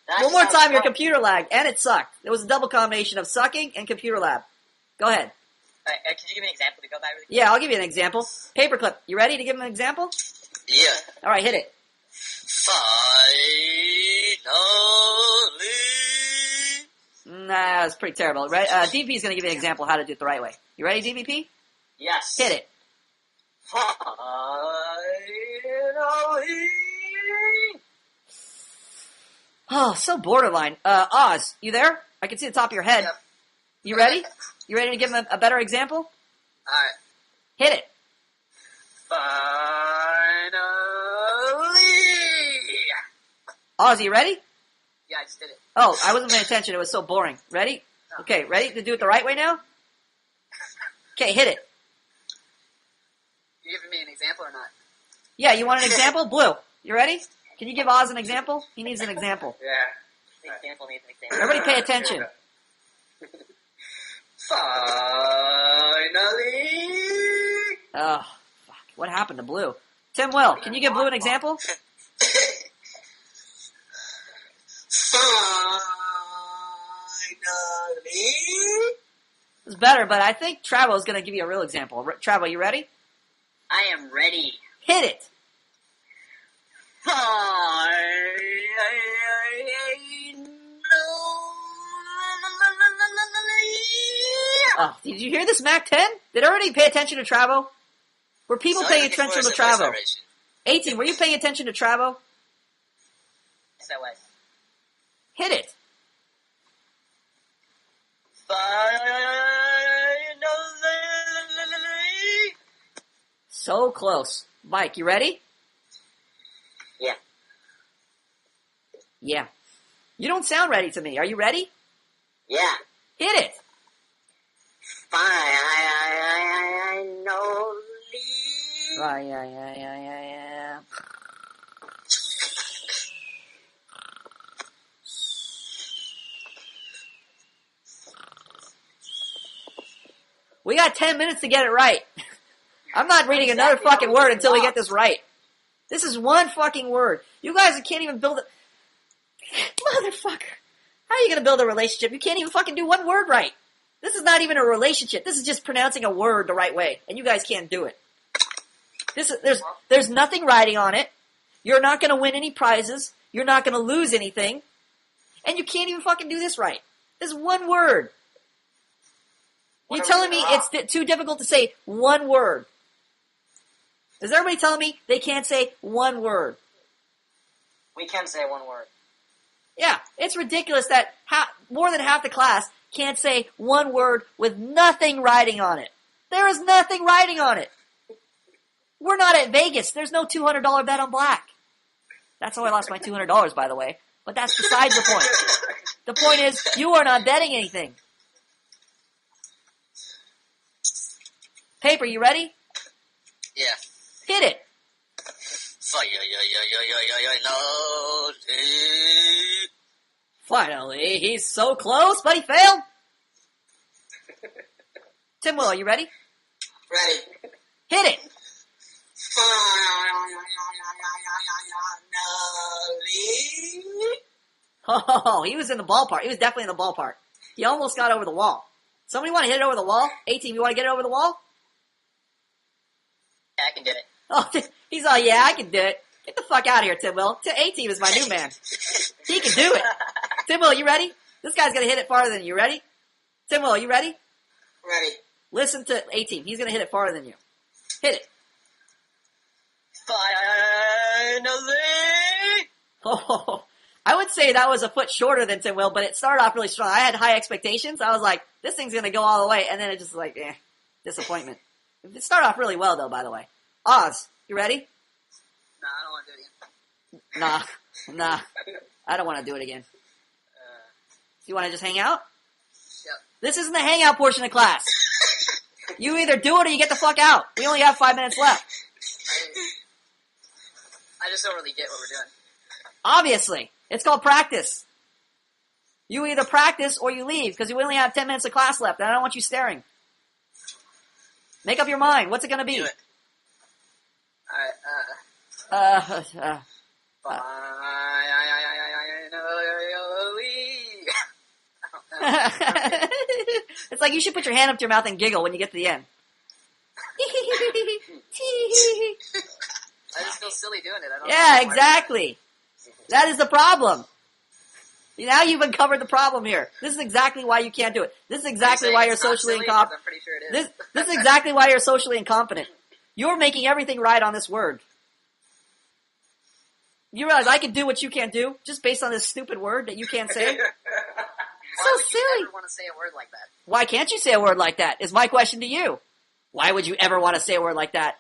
That One more actually time, sounds your fun. computer lagged, and it sucked. It was a double combination of sucking and computer lag. Go ahead. Could you give me an example to go by really quick? Yeah, I'll give you an example. Paperclip, you ready to give him an example? Yeah. All right, hit it. Finally. Nah, that's pretty terrible. Right? DVP is going to give you an example of how to do it the right way. You ready, DVP? Yes. Hit it. Finally. Oh, so borderline. Oz, you there? I can see the top of your head. Yep. You ready? You ready to give him a better example? Alright. Hit it. Finally. Oz, you ready? Yeah, I just did it. Oh, I wasn't paying attention. It was so boring. Ready? Okay, ready to do it the right way now? Okay, hit it. You giving me an example or not? Yeah, you want an example? Blue, you ready? Can you give Oz an example? He needs an example. Yeah. The example needs an example. Everybody pay attention. Finally. Oh, fuck. What happened to Blue? Tim Will, can you give Blue an example? It's better, but I think Travo is going to give you a real example. Travo, you ready? I am ready. Hit it. Oh, did you hear this, Mac 10? Did everybody pay attention to Travo? Were people paying attention to Travo? 18, were you paying attention to Travo? Yes, I was. Hit it. So close. Mike, you ready? Yeah. Yeah. You don't sound ready to me. Are you ready? Yeah. Hit it. I know. Yeah. We got 10 minutes to get it right. I'm not reading another fucking word until we get this right. This is one fucking word. You guys can't even build it. Motherfucker. How are you going to build a relationship? You can't even fucking do one word right. This is not even a relationship. This is just pronouncing a word the right way. And you guys can't do it. There's nothing writing on it. You're not going to win any prizes. You're not going to lose anything. And you can't even fucking do this right. This is one word. You're telling me it's too difficult to say one word. Is everybody telling me they can't say one word? We can say one word. Yeah, it's ridiculous that more than half the class can't say one word with nothing writing on it. There is nothing writing on it. We're not at Vegas. There's no $200 bet on black. That's how I lost my $200, by the way. But that's besides the point. The point is, you are not betting anything. Paper, you ready? Yeah. Hit it. Finally, he's so close, but he failed. Tim Will, are you ready? Ready. Hit it. Oh, he was in the ballpark. He was definitely in the ballpark. He almost got over the wall. Somebody want to hit it over the wall? A-Team, you want to get it over the wall? Yeah, I can do it. Oh, he's all, yeah, I can do it. Get the fuck out of here, Tim Will. A-Team is my new man. He can do it. Tim Will, you ready? This guy's going to hit it farther than you. Ready? Tim Will, you ready? Ready. Listen to A-Team. He's going to hit it farther than you. Hit it. Finally! Oh, I would say that was a foot shorter than Tim Will, but it started off really strong. I had high expectations. I was like, this thing's going to go all the way, and then it just like, disappointment. It started off really well, though, by the way. Oz, you ready? Nah, I don't want to do it again. Nah. I don't want to do it again. You want to just hang out? Yep. This isn't the hangout portion of class. You either do it or you get the fuck out. We only have 5 minutes left. I just don't really get what we're doing. Obviously. It's called practice. You either practice or you leave, because we only have 10 minutes of class left, and I don't want you staring. Make up your mind. What's it going to be? Do it. It's like you should put your hand up to your mouth and giggle when you get to the end. I just feel silly doing it. I don't Yeah, know why. exactly. That is the problem. Now you've uncovered the problem here. This is exactly why you can't do it. This is exactly why you're It's not socially silly, incompetent. I'm pretty sure it is. This is exactly why you're socially incompetent. You're making everything right on this word. You realize I can do what you can't do just based on this stupid word that you can't say? Why So would silly. you ever want to say a word like that? Why can't you say a word like that? Is my question to you. Why would you ever want to say a word like that?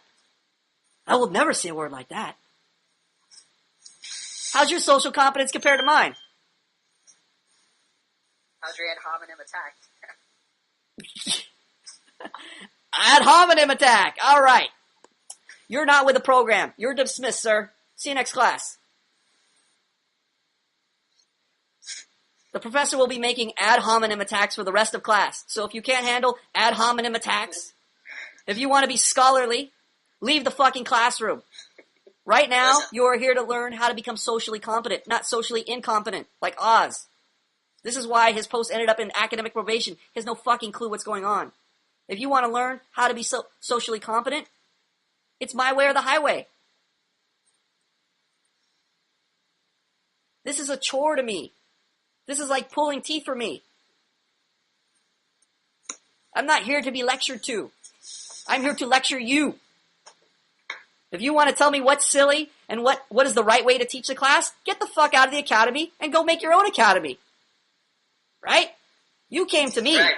I will never say a word like that. How's your social competence compared to mine? How's your ad hominem attack? Ad hominem attack. All right. You're not with the program. You're dismissed, sir. See you next class. The professor will be making ad hominem attacks for the rest of class. So if you can't handle ad hominem attacks, if you want to be scholarly, leave the fucking classroom. Right now, you are here to learn how to become socially competent, not socially incompetent, like Oz. This is why his post ended up in academic probation. He has no fucking clue what's going on. If you want to learn how to be socially competent, it's my way or the highway. This is a chore to me. This is like pulling teeth for me. I'm not here to be lectured to. I'm here to lecture you. If you want to tell me what's silly and what is the right way to teach the class, get the fuck out of the academy and go make your own academy. Right? You came to me. Right.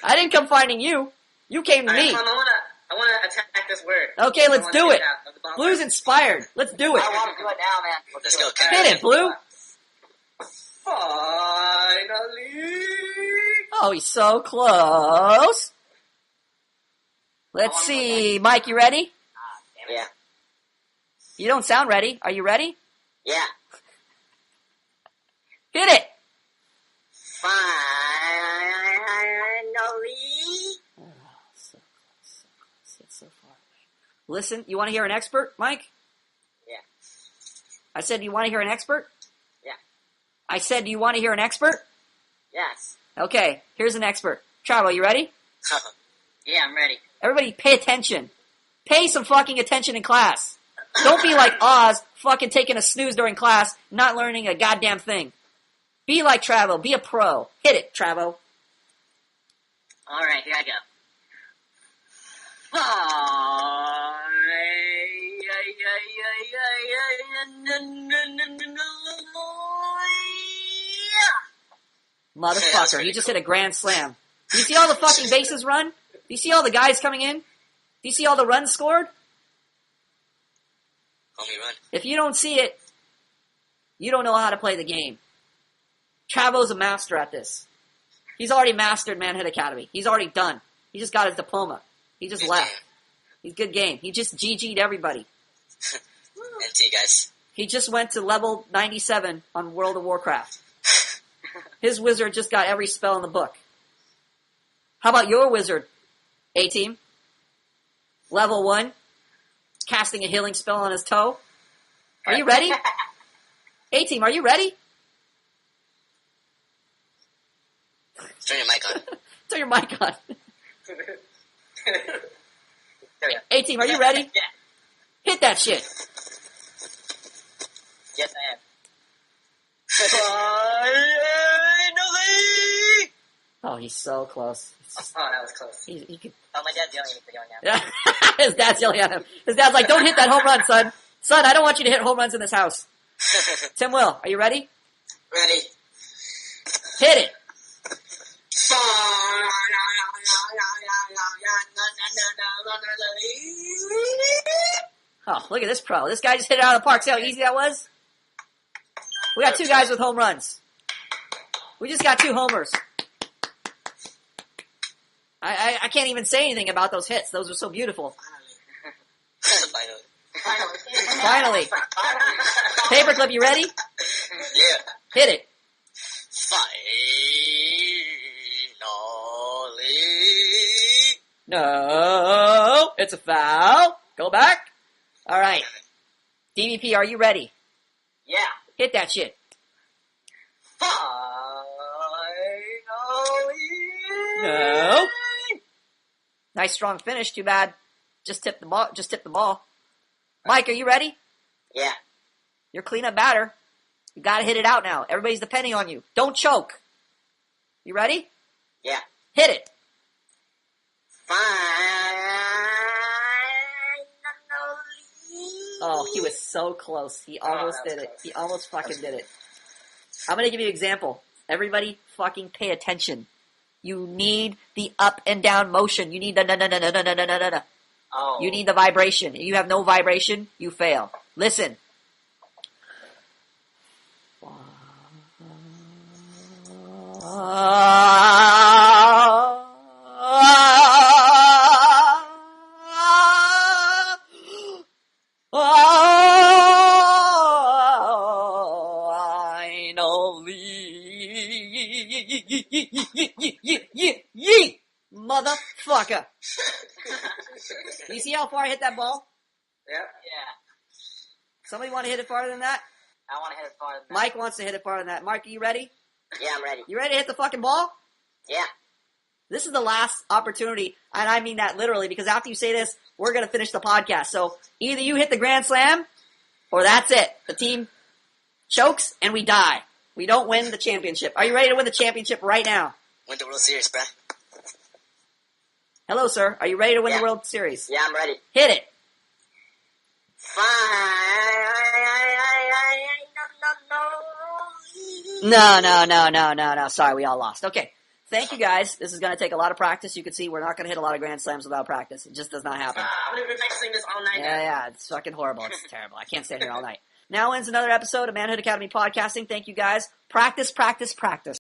I didn't come finding you. You came to me. I want to attack this word. Okay, let's do it. Blue's inspired. Let's do it. I want to do it now, man. Let's go. Hit it, Blue. Finally. Oh, he's so close. Let's see. Mike, you ready? Yeah. You don't sound ready. Are you ready? Yeah. Hit it. Finally. Oh, so close. It's so far away. Listen, you want to hear an expert, Mike? Yeah. I said, do you want to hear an expert? Yeah. I said, do you want to hear an expert? Yes. Okay, here's an expert. Chavo, you ready? Yeah, I'm ready. Everybody pay attention. Pay some fucking attention in class. Don't be like Oz, fucking taking a snooze during class, not learning a goddamn thing. Be like Travo. Be a pro. Hit it, Travo. All right, here I go. Motherfucker, you just hit a grand slam. Do you see all the fucking bases run? Do you see all the guys coming in? Do you see all the runs scored? Homie run. If you don't see it, you don't know how to play the game. Travo's a master at this. He's already mastered Manhood Academy. He's already done. He just got his diploma. He just left. He's good game. He just GG'd everybody. NT, guys. He just went to level 97 on World of Warcraft. His wizard just got every spell in the book. How about your wizard, A-Team? Level 1, casting a healing spell on his toe. Are you ready? A-Team, are you ready? Turn your mic on. Turn your mic on. There we go. A-Team, are you ready? Yeah. Hit that shit. Yes, I am. Finally! Oh, he's so close. Oh, that was close. He could... Oh, my dad's yelling at me for going out. Yeah. His dad's yelling at him. His dad's like, don't hit that home run, son. Son, I don't want you to hit home runs in this house. Tim Will, are you ready? Ready? Hit it. Oh, look at this pro. This guy just hit it out of the park. See how easy that was? We got two guys with home runs. We just got 2 homers. I can't even say anything about those hits. Those are so beautiful. Finally. Finally. Paperclip, you ready? Yeah. Hit it. Finally. No. It's a foul. Go back. All right. DVP, are you ready? Yeah. Hit that shit. Finally. No. Nice strong finish. Too bad. Just tip the ball. Mike, are you ready? Yeah. You're cleanup batter. You gotta hit it out now. Everybody's depending on you. Don't choke. You ready? Yeah. Hit it. Oh, he was so close. He almost that was did it. close. He almost fucking did it. I'm gonna give you an example. Everybody fucking pay attention. You need the up and down motion. You need the na-na-na-na-na-na-na-na-na. Oh. You need the vibration. If you have no vibration, you fail. Listen. Motherfucker. You see how far I hit that ball? Yeah. Yeah. Somebody want to hit it farther than that? I want to hit it farther than that. Mike wants to hit it farther than that. Mark, are you ready? Yeah, I'm ready. You ready to hit the fucking ball? Yeah. This is the last opportunity, and I mean that literally, because after you say this, we're going to finish the podcast. So either you hit the grand slam, or that's it. The team chokes, and we die. We don't win the championship. Are you ready to win the championship right now? Win the World Series, bruh. Hello, sir. Are you ready to win the World Series? Yeah, I'm ready. Hit it. No. Sorry, we all lost. Okay. Thank you, guys. This is going to take a lot of practice. You can see we're not going to hit a lot of grand slams without practice. It just does not happen. I'm going to be practicing this all night. Yeah, it's fucking horrible. It's terrible. I can't stay here all night. Now ends another episode of Manhood Academy Podcasting. Thank you, guys. Practice, practice, practice.